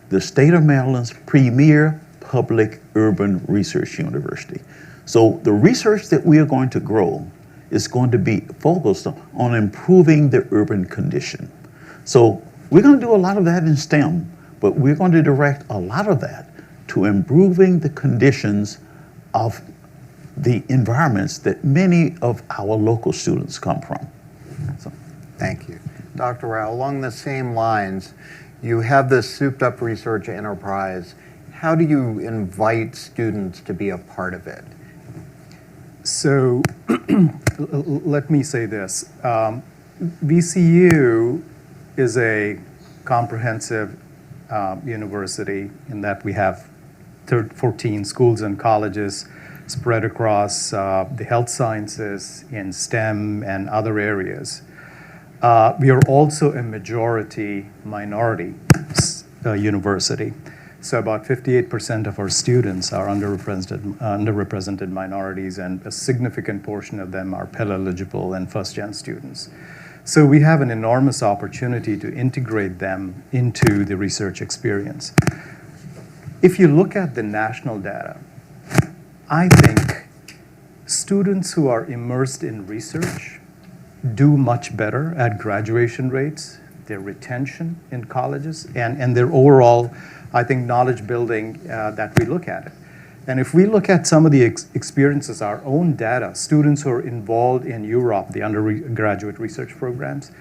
the state of Maryland's premier public urban research university. So the research that we are going to grow is going to be focused on improving the urban condition. So we're going to do a lot of that in STEM, but we're going to direct a lot of that to improving the conditions of the environments that many of our local students come from. So. Thank you. Dr. Rao, along the same lines, you have this souped up research enterprise. How do you invite students to be a part of it? So let me say this. VCU is a comprehensive university in that we have 14 schools and colleges spread across the health sciences in STEM and other areas. We are also a majority minority university. So about 58% of our students are underrepresented minorities, and a significant portion of them are Pell eligible and first-gen students. So we have an enormous opportunity to integrate them into the research experience. If you look at the national data, I think students who are immersed in research do much better at graduation rates, their retention in colleges, and their overall, I think, knowledge building that we look at it. And if we look at some of the experiences, our own data, students who are involved in Europe, the undergraduate research programs,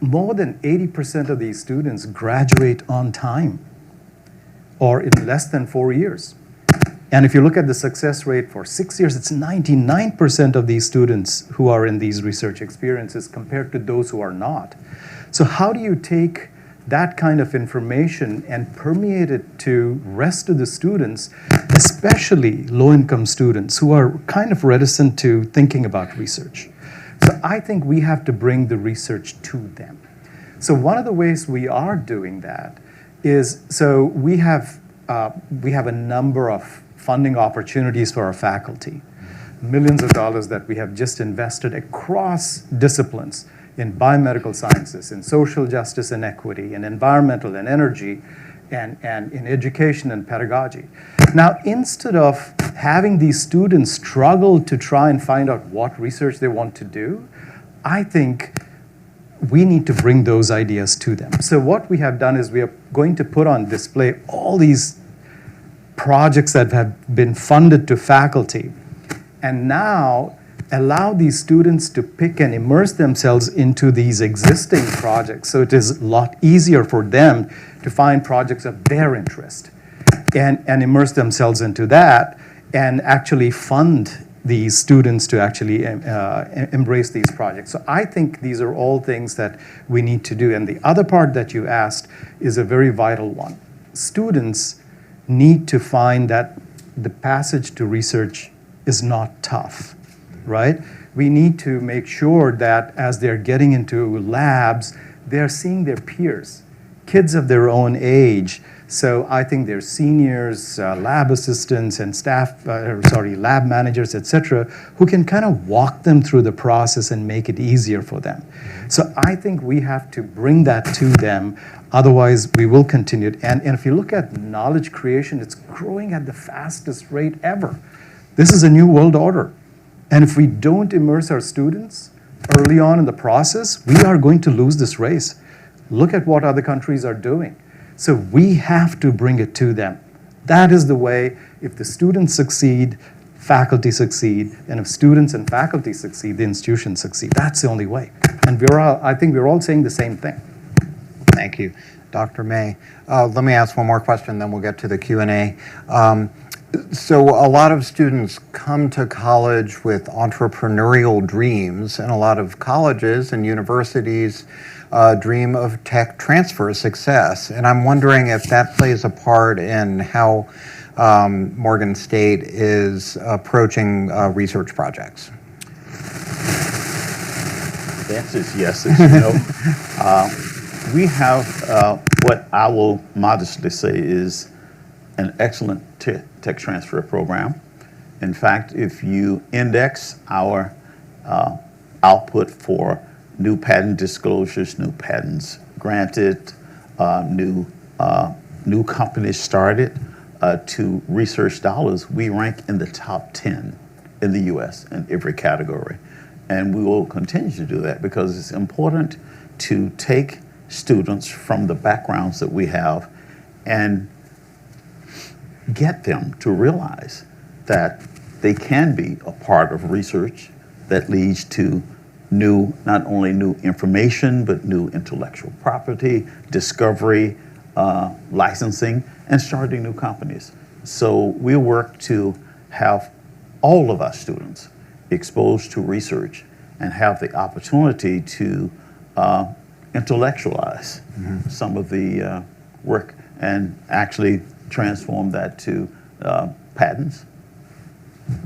more than 80% of these students graduate on time or in less than 4 years. And if you look at the success rate for 6 years, it's 99% of these students who are in these research experiences compared to those who are not. So how do you take that kind of information and permeate it to rest of the students, especially low-income students who are kind of reticent to thinking about research? So I think we have to bring the research to them. So one of the ways we are doing that is, so we have a number of funding opportunities for our faculty, millions of dollars that we have just invested across disciplines in biomedical sciences, in social justice and equity, in environmental and energy, and in education and pedagogy. Now, instead of having these students struggle to try and find out what research they want to do, I think we need to bring those ideas to them. So what we have done is we are going to put on display all these projects that have been funded to faculty. And now allow these students to pick and immerse themselves into these existing projects. So it is a lot easier for them to find projects of their interest and immerse themselves into that and actually fund these students to actually embrace these projects. So I think these are all things that we need to do. And the other part that you asked is a very vital one. Students need to find that the passage to research is not tough, right? We need to make sure that as they're getting into labs, they're seeing their peers, kids of their own age. So I think their seniors, lab assistants and staff, lab managers, et cetera, who can kind of walk them through the process and make it easier for them. So I think we have to bring that to them. Otherwise, we will continue. And if you look at knowledge creation, it's growing at the fastest rate ever. This is a new world order. And if we don't immerse our students early on in the process, we are going to lose this race. Look at what other countries are doing. So we have to bring it to them. That is the way. If the students succeed, faculty succeed, and if students and faculty succeed, the institutions succeed. That's the only way. And I think we're all saying the same thing. Thank you. Dr. May. Let me ask one more question, then we'll get to the Q&A. So a lot of students come to college with entrepreneurial dreams, and a lot of colleges and universities dream of tech transfer success. And I'm wondering if that plays a part in how Morgan State is approaching research projects. The answer is yes. As you know, we have what I will modestly say is an excellent tech transfer program. In fact, if you index our output for new patent disclosures, new patents granted, new companies started, to research dollars, we rank in the top 10 in the U.S. in every category. And we will continue to do that because it's important to take students from the backgrounds that we have and get them to realize that they can be a part of research that leads to not only new information, but new intellectual property, discovery, licensing, and starting new companies. So we work to have all of our students exposed to research and have the opportunity to intellectualize some of the work and actually transform that to patents,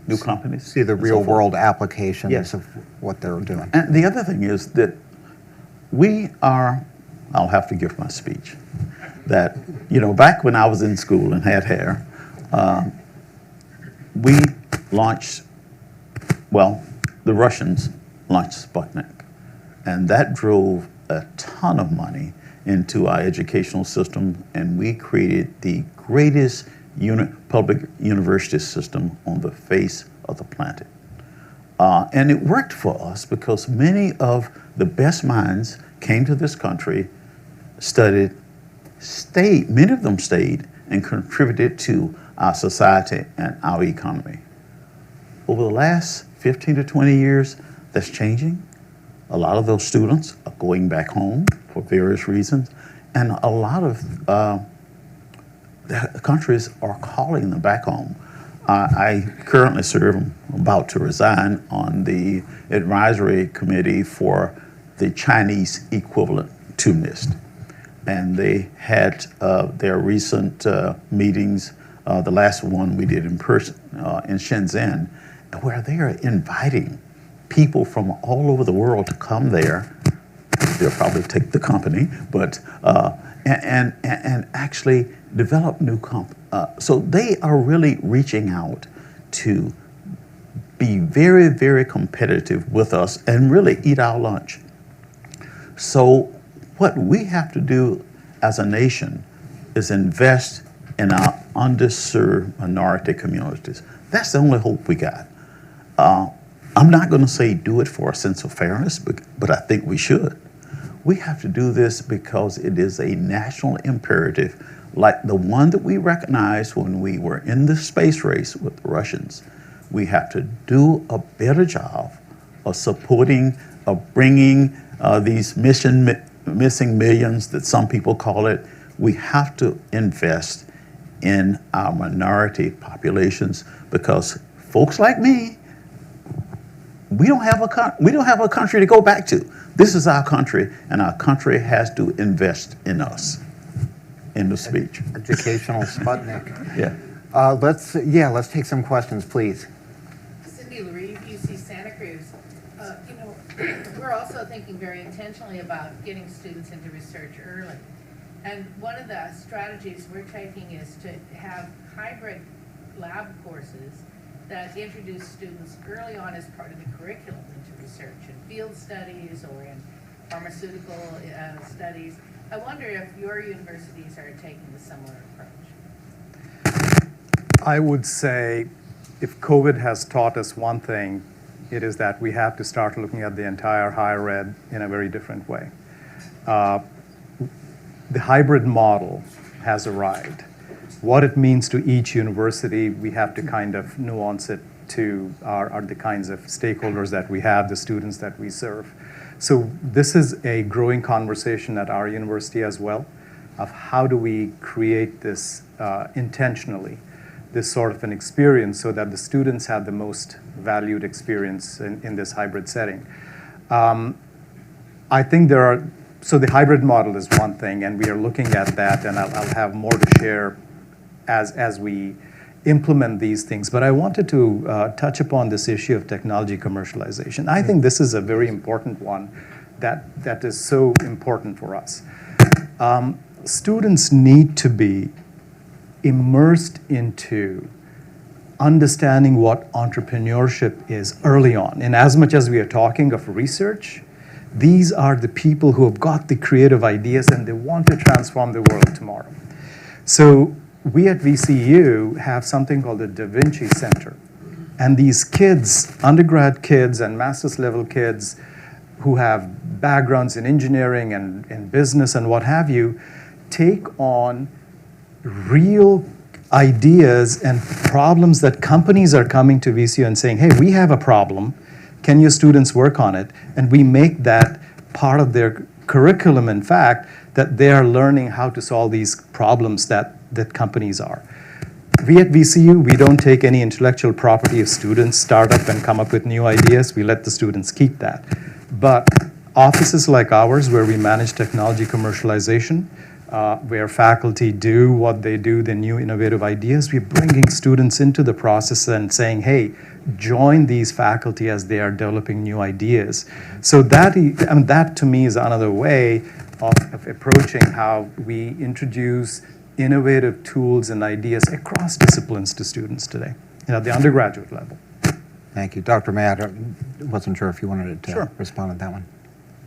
new companies. See the real world applications of what they're doing. And the other thing is that I'll have to give my speech, that, back when I was in school and had hair, we launched, the Russians launched Sputnik, and that drove a ton of money into our educational system, and we created the greatest public university system on the face of the planet. And it worked for us because many of the best minds came to this country, studied, many of them stayed and contributed to our society and our economy. Over the last 15 to 20 years, that's changing. A lot of those students are going back home for various reasons, and a lot of the countries are calling them back home. I currently serve, I'm about to resign, on the advisory committee for the Chinese equivalent to NIST. And they had their recent meetings, the last one we did in person in Shenzhen, where they are inviting people from all over the world to come there. They'll probably take the company, but and actually develop new so they are really reaching out to be very, very competitive with us and really eat our lunch. So what we have to do as a nation is invest in our underserved minority communities. That's the only hope we got. I'm not going to say do it for a sense of fairness, but I think we should. We have to do this because it is a national imperative, like the one that we recognized when we were in the space race with the Russians. we have to do a better job of supporting, of bringing these missing millions that some people call it. We have to invest in our minority populations, because folks like me, we don't have a country to go back to. This is our country, and our country has to invest in us. End of speech. Educational Sputnik. Yeah. Let's take some questions, please. Cindy Larive, UC Santa Cruz. We're also thinking very intentionally about getting students into research early. And one of the strategies we're taking is to have hybrid lab courses that introduce students early on as part of the curriculum into research in field studies or in pharmaceutical studies. I wonder if your universities are taking a similar approach. I would say if COVID has taught us one thing, it is that we have to start looking at the entire higher ed in a very different way. The hybrid model has arrived. What it means to each university, we have to kind of nuance it to the kinds of stakeholders that we have, the students that we serve. So this is a growing conversation at our university as well, of how do we create this intentionally, this sort of an experience so that the students have the most valued experience in this hybrid setting. I think so the hybrid model is one thing, and we are looking at that, and I'll have more to share as we implement these things. But I wanted to touch upon this issue of technology commercialization. I think this is a very important one that is so important for us. Students need to be immersed into understanding what entrepreneurship is early on. And as much as we are talking of research, these are the people who have got the creative ideas and they want to transform the world tomorrow. So we at VCU have something called the Da Vinci Center. And these kids, undergrad kids and master's level kids who have backgrounds in engineering and in business and what have you, take on real ideas and problems that companies are coming to VCU and saying, hey, we have a problem. Can your students work on it? And we make that part of their curriculum, in fact, that they are learning how to solve these problems that companies are. We at VCU, we don't take any intellectual property of students, start up and come up with new ideas. We let the students keep that. But offices like ours, where we manage technology commercialization, where faculty do what they do, the new innovative ideas, we're bringing students into the process and saying, hey, join these faculty as they are developing new ideas. So that to me is another way of approaching how we introduce innovative tools and ideas across disciplines to students today, at the undergraduate level. Thank you. Dr. May, I wasn't sure if you wanted to respond to that one.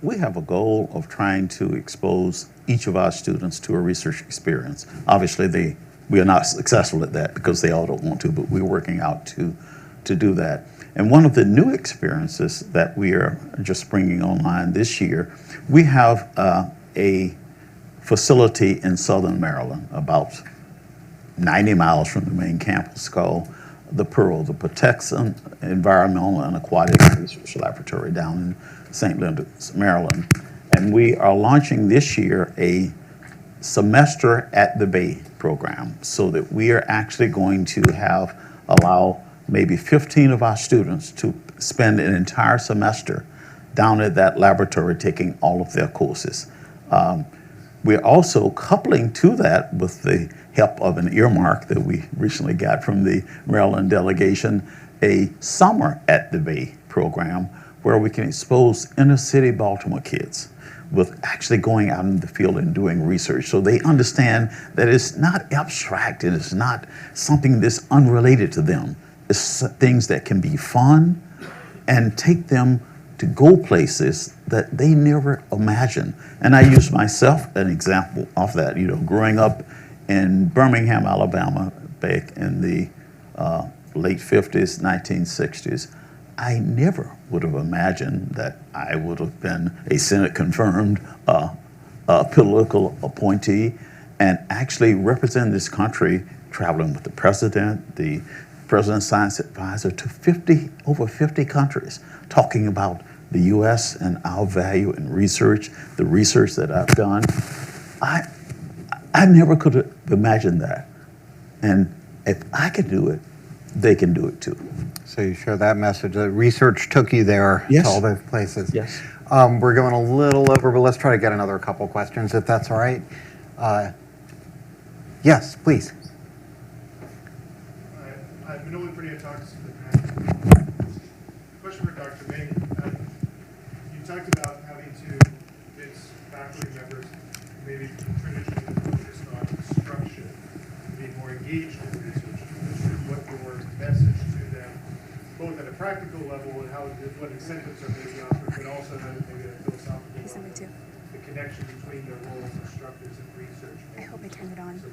We have a goal of trying to expose each of our students to a research experience. Obviously, we are not successful at that because they all don't want to, but we're working out to do that. And one of the new experiences that we are just bringing online this year, we have a facility in Southern Maryland, about 90 miles from the main campus, called the PEARL, the Protection Environmental and Aquatic Research Laboratory, down in St. Louis, Maryland. And we are launching this year a semester at the Bay program, so that we are actually going to allow maybe 15 of our students to spend an entire semester down at that laboratory taking all of their courses. We're also coupling to that, with the help of an earmark that we recently got from the Maryland delegation, a summer at the Bay program where we can expose inner city Baltimore kids with actually going out in the field and doing research, so they understand that it's not abstract and it's not something that's unrelated to them. It's things that can be fun and take them to go places that they never imagined. And I use myself an example of that. Growing up in Birmingham, Alabama, back in the late 50s, 1960s, I never would have imagined that I would have been a Senate-confirmed political appointee and actually represent this country, traveling with the president, the president science advisor to over 50 countries, talking about the U.S. and our value in research, the research that I've done. I never could have imagined that. And if I could do it, they can do it too. So you share that message. The research took you there Yes. to all those places. Yes. We're going a little over, but let's try to get another couple questions if that's all right. Yes, please. I've been only pretty talks in the past. Question for Dr. Ming. You talked about having to convince faculty members maybe traditionally focused on instruction to be more engaged in research. What your message to them, both at a practical level and what incentives are maybe offered, but also maybe at a philosophical level. The connection between the role of instructors and research. I hope I turned it on. So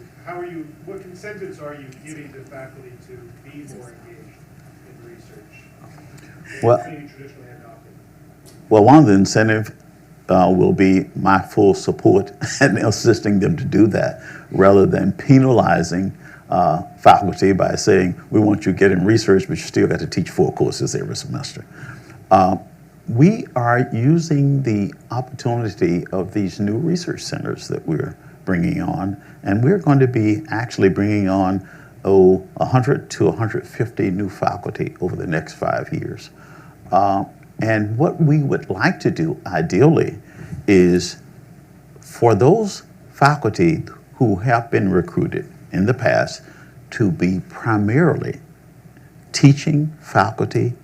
what incentives are you giving to faculty to be more engaged in research? Well, Anything you traditionally adopted? Well, one of the incentives will be my full support and assisting them to do that, rather than penalizing faculty by saying, we want you to get in research, but you still got to teach 4 courses every semester. We are using the opportunity of these new research centers that we're bringing on, and we're going to be actually bringing on 100 to 150 new faculty over the next 5 years. And what we would like to do, ideally, is for those faculty who have been recruited in the past to be primarily teaching faculty,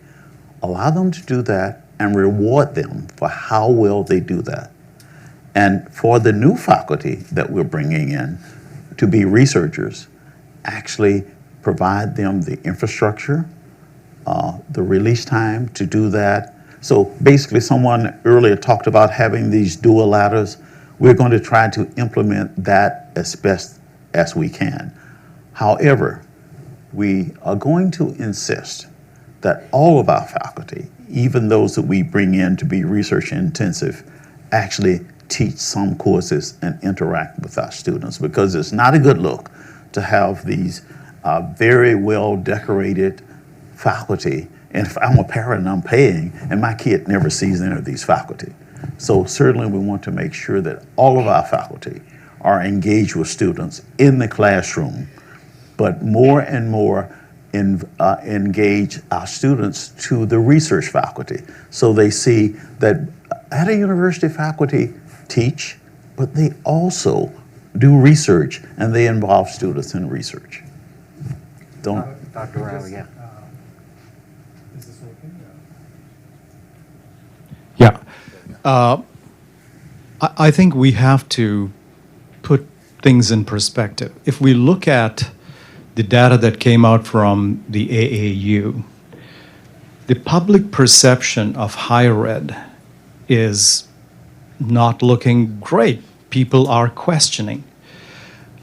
allow them to do that and reward them for how well they do that. And for the new faculty that we're bringing in to be researchers, actually provide them the infrastructure, the release time to do that. So basically, someone earlier talked about having these dual ladders. We're going to try to implement that as best as we can. However, we are going to insist that all of our faculty, even those that we bring in to be research intensive, actually teach some courses and interact with our students, because it's not a good look to have these very well decorated faculty. And if I'm a parent and I'm paying, and my kid never sees any of these faculty. So certainly we want to make sure that all of our faculty are engaged with students in the classroom, but more and more engage our students to the research faculty. So they see that at a university, faculty teach, but they also do research, and they involve students in research. Dr. Riley, yeah. Is this working? Yeah. I think we have to put things in perspective. If we look at the data that came out from the AAU, the public perception of higher ed is not looking great. People are questioning.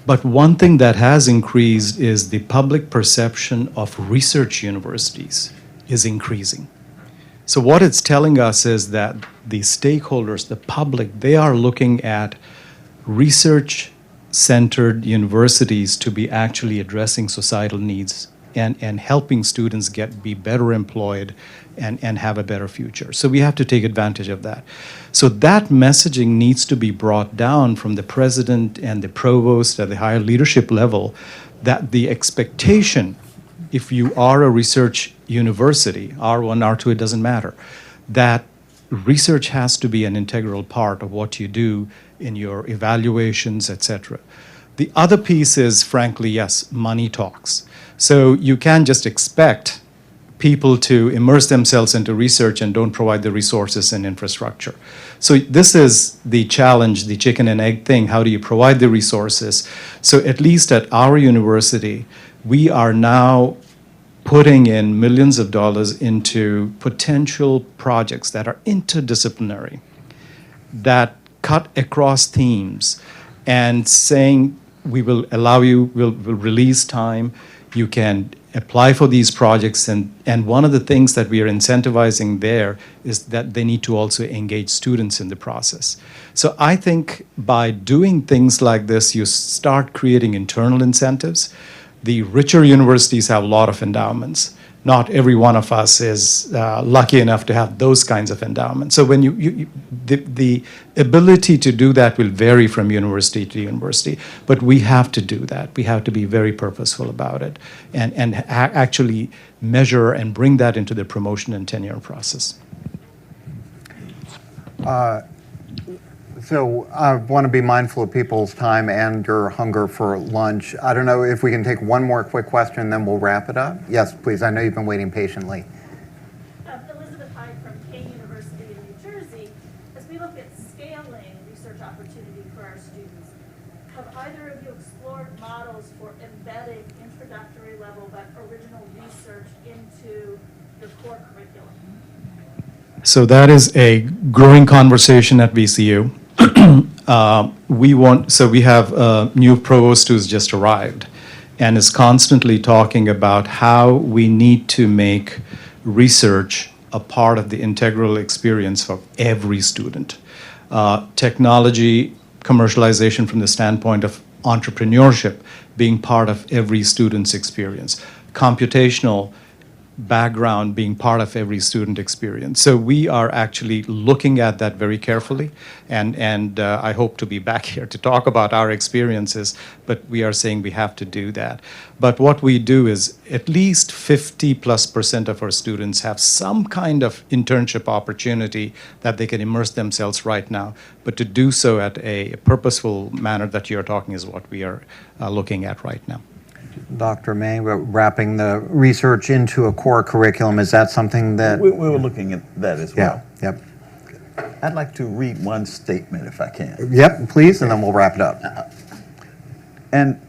But one thing that has increased is the public perception of research universities is increasing. So what it's telling us is that the stakeholders, the public, they are looking at research-centered universities to be actually addressing societal needs and helping students be better employed and have a better future. So we have to take advantage of that. So that messaging needs to be brought down from the president and the provost at the higher leadership level, that the expectation, if you are a research university, R1, R2, it doesn't matter, that research has to be an integral part of what you do in your evaluations, etc. The other piece is, frankly, yes, money talks. So you can't just expect people to immerse themselves into research and don't provide the resources and infrastructure. So this is the challenge, the chicken and egg thing. How do you provide the resources? So at least at our university, we are now putting in millions of dollars into potential projects that are interdisciplinary, that cut across themes, and saying we will allow you, we'll release time, you can apply for these projects, and one of the things that we are incentivizing there is that they need to also engage students in the process. So I think by doing things like this, you start creating internal incentives. The richer universities have a lot of endowments. Not every one of us is lucky enough to have those kinds of endowments. So when the ability to do that will vary from university to university, but we have to do that. We have to be very purposeful about it and actually measure and bring that into the promotion and tenure process. So I want to be mindful of people's time and your hunger for lunch. I don't know if we can take one more quick question, then we'll wrap it up. Yes, please. I know you've been waiting patiently. Elizabeth Hyde from Kane University in New Jersey. As we look at scaling research opportunity for our students, have either of you explored models for embedding introductory level but original research into your core curriculum? So that is a growing conversation at VCU. We have a new provost who's just arrived and is constantly talking about how we need to make research a part of the integral experience for every student. Technology, commercialization from the standpoint of entrepreneurship being part of every student's experience. Computational background being part of every student experience. So we are actually looking at that very carefully, and I hope to be back here to talk about our experiences, but we are saying we have to do that. But what we do is at least 50+% of our students have some kind of internship opportunity that they can immerse themselves right now, but to do so at a purposeful manner that you're talking is what we are looking at right now. Dr. May, wrapping the research into a core curriculum, is that something that... We were looking at that as well. Yeah, yep. I'd like to read one statement if I can. Yep, please, and then we'll wrap it up. And,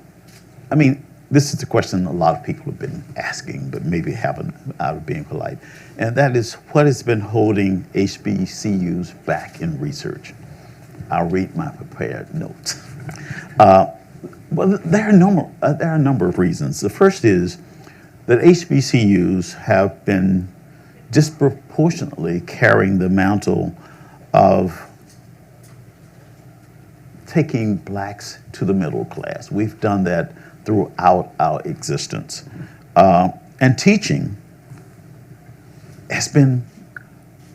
I mean, this is the question a lot of people have been asking, but maybe haven't out of being polite. And that is, what has been holding HBCUs back in research? I'll read my prepared notes. Well, there are a number of reasons. The first is that HBCUs have been disproportionately carrying the mantle of taking blacks to the middle class. We've done that throughout our existence. And teaching has been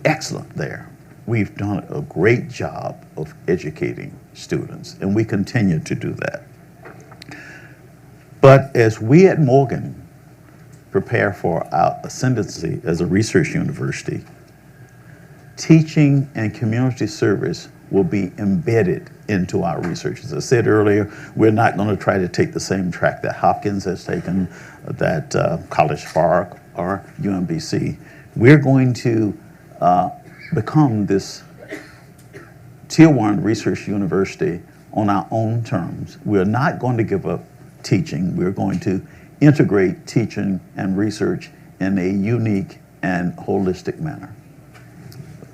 excellent there. We've done a great job of educating students, and we continue to do that. But as we at Morgan prepare for our ascendancy as a research university, teaching and community service will be embedded into our research. As I said earlier, we're not going to try to take the same track that Hopkins has taken, that College Park or UMBC. We're going to become this Tier 1 research university on our own terms. We're not going to give up teaching. We're going to integrate teaching and research in a unique and holistic manner.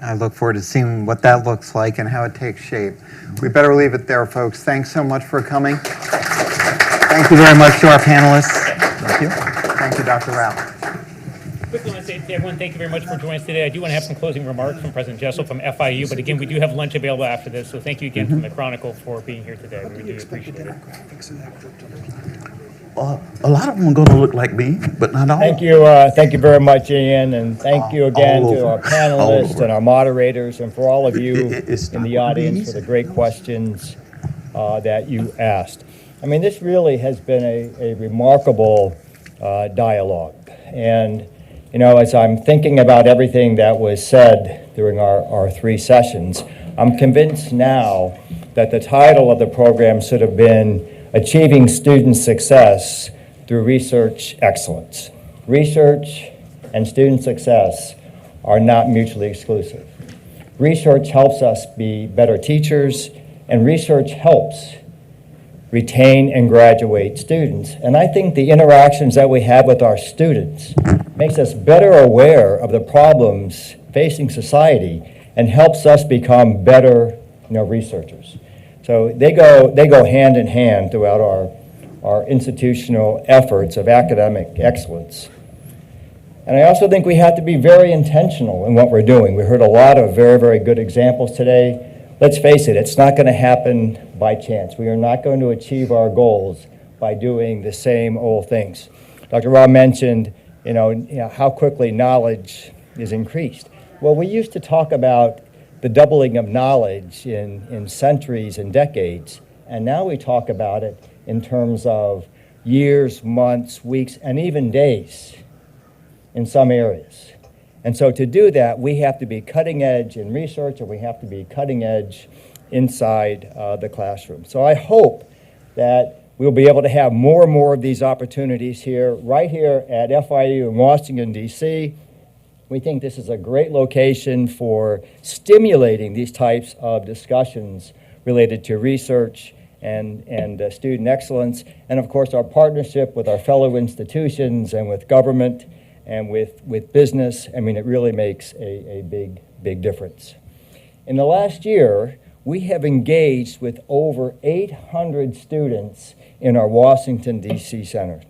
I look forward to seeing what that looks like and how it takes shape. We better leave it there, folks. Thanks so much for coming. Thank you very much to our panelists. Thank you. Thank you, Dr. Rao. Quickly want to say to everyone, thank you very much for joining us today. I do want to have some closing remarks from President Jessel from FIU, but again, we do have lunch available after this, so thank you again from the Chronicle for being here today. We do appreciate it. A lot of them are going to look like me, but not all. Thank you very much, Ian, and thank you again to our panelists and our moderators, and for all of you in the audience for the great questions that you asked. I mean, this really has been a remarkable dialogue, and you know, as I'm thinking about everything that was said during our 3 sessions, I'm convinced now that the title of the program should have been Achieving Student Success Through Research Excellence. Research and student success are not mutually exclusive. Research helps us be better teachers, and research helps retain and graduate students. And I think the interactions that we have with our students makes us better aware of the problems facing society and helps us become better, researchers. So they go hand in hand throughout our institutional efforts of academic excellence. And I also think we have to be very intentional in what we're doing. We heard a lot of very, very good examples today. Let's face it, it's not going to happen by chance. We are not going to achieve our goals by doing the same old things. Dr. Ra mentioned, how quickly knowledge is increased. Well, we used to talk about the doubling of knowledge in centuries and decades, and now we talk about it in terms of years, months, weeks, and even days in some areas. And so to do that, we have to be cutting edge in research, and we have to be cutting edge inside the classroom. So I hope that we'll be able to have more and more of these opportunities here, right here at FIU in Washington, D.C. We think this is a great location for stimulating these types of discussions related to research and student excellence, and of course our partnership with our fellow institutions and with government and with business. I mean, it really makes a big difference. In the last year, we have engaged with over 800 students in our Washington, D.C. Center.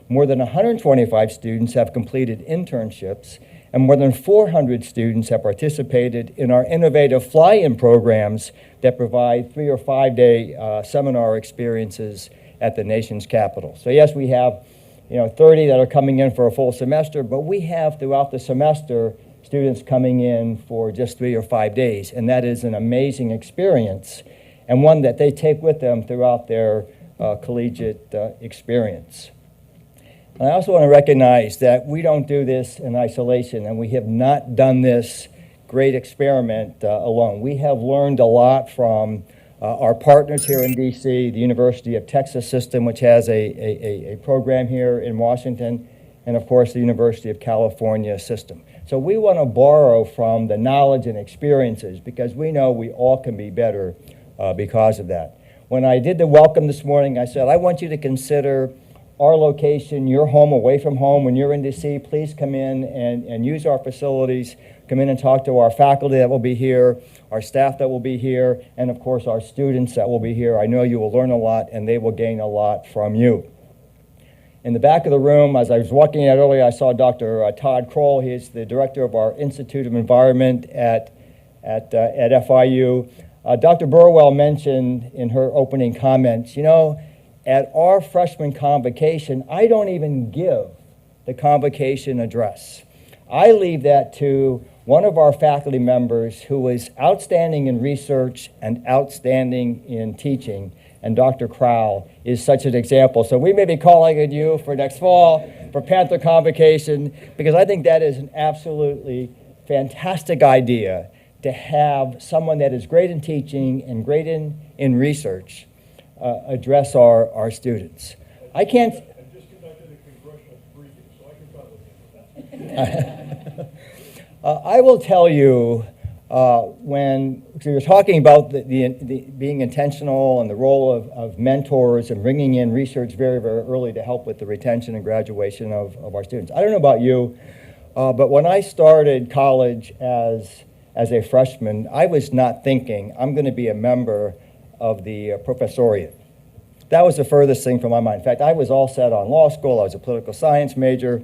More than 125 students have completed internships, and more than 400 students have participated in our innovative fly-in programs that provide 3 or 5 day seminar experiences at the nation's capital. So yes, we have 30 that are coming in for a full semester, but we have throughout the semester students coming in for just 3 or 5 days, and that is an amazing experience and one that they take with them throughout their collegiate experience. And I also want to recognize that we don't do this in isolation, and we have not done this great experiment alone. We have learned a lot from our partners here in D.C., the University of Texas system, which has a program here in Washington, and of course the University of California system. So we want to borrow from the knowledge and experiences because we know we all can be better because of that. When I did the welcome this morning, I said, I want you to consider our location, your home, away from home. When you're in D.C., please come in and use our facilities. Come in and talk to our faculty that will be here, our staff that will be here, and of course our students that will be here. I know you will learn a lot and they will gain a lot from you. In the back of the room, as I was walking out earlier, I saw Dr. Todd Kroll. He is the director of our Institute of Environment at FIU. Dr. Burwell mentioned in her opening comments, at our freshman convocation, I don't even give the convocation address. I leave that to one of our faculty members who is outstanding in research and outstanding in teaching, and Dr. Crowell is such an example. So we may be calling on you for next fall for Panther Convocation, because I think that is an absolutely fantastic idea to have someone that is great in teaching and great in research address our students. I can't... I just conducted a congressional briefing, so I can probably handle that. I will tell you, when you're talking about the being intentional and the role of mentors and bringing in research very, very early to help with the retention and graduation of our students. I don't know about you, but when I started college as a freshman, I was not thinking I'm going to be a member of the professoriate. That was the furthest thing from my mind. In fact, I was all set on law school. I was a political science major.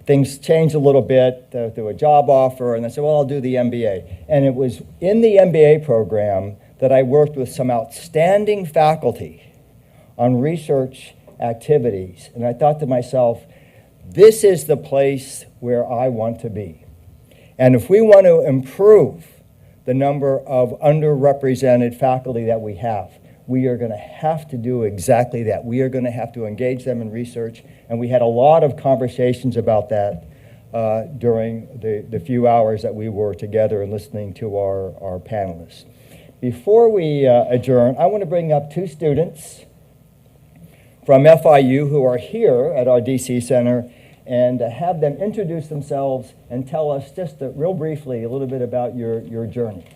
Things changed a little bit through a job offer, and I said, well, I'll do the MBA. And it was in the MBA program that I worked with some outstanding faculty on research activities. And I thought to myself, this is the place where I want to be. And if we want to improve the number of underrepresented faculty that we have, we are going to have to do exactly that. We are going to have to engage them in research, and we had a lot of conversations about that during the few hours that we were together and listening to our panelists. Before we adjourn, I want to bring up two students from FIU who are here at our DC Center and have them introduce themselves and tell us just real briefly a little bit about your journey.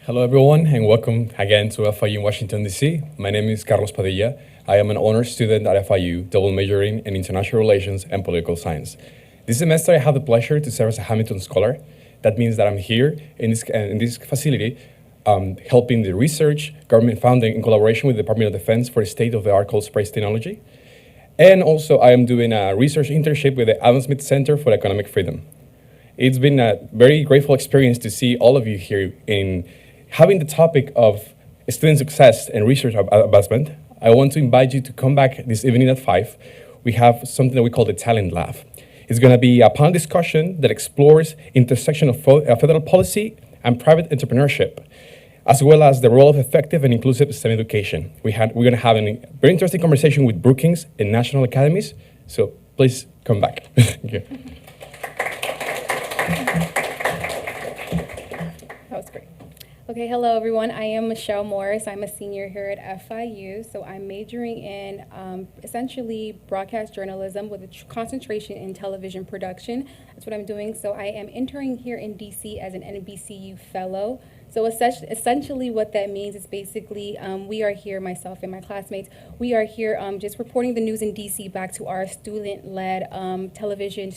Hello everyone, and welcome again to FIU in Washington, D.C. My name is Carlos Padilla. I am an honors student at FIU, double majoring in international relations and political science. This semester I have the pleasure to serve as a Hamilton Scholar. That means that I'm here in this facility helping the research, government funding in collaboration with the Department of Defense for a state-of-the-art cold space technology. And also I am doing a research internship with the Adam Smith Center for Economic Freedom. It's been a very grateful experience to see all of you here in having the topic of student success and research advancement, I want to invite you to come back this evening at 5. We have something that we call the Talent Lab. It's going to be a panel discussion that explores intersection of federal policy and private entrepreneurship, as well as the role of effective and inclusive STEM education. We're going to have a very interesting conversation with Brookings and national academies, so please come back. Thank you. That was great. Okay, hello everyone. I am Michelle Morris. I'm a senior here at FIU. So I'm majoring in essentially broadcast journalism with a concentration in television production. That's what I'm doing. So I am interning here in DC as an NBCU fellow. So essentially what that means is basically we are here, myself and my classmates, we are here just reporting the news in DC back to our student-led television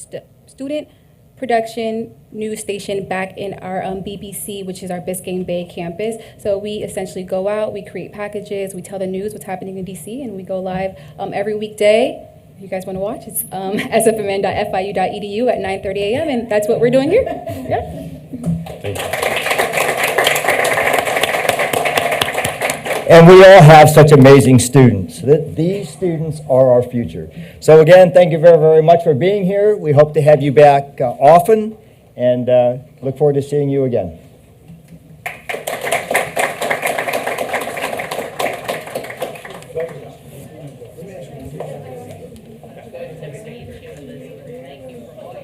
student production news station back in our BBC, which is our Biscayne Bay campus. So we essentially go out, we create packages, we tell the news, what's happening in DC, and we go live every weekday. If you guys want to watch, it's sfmn.fiu.edu at 9:30 a.m., and that's what we're doing here. Yeah. Thank you. And we all have such amazing students. These students are our future. So again, thank you very, very much for being here. We hope to have you back often, and look forward to seeing you again.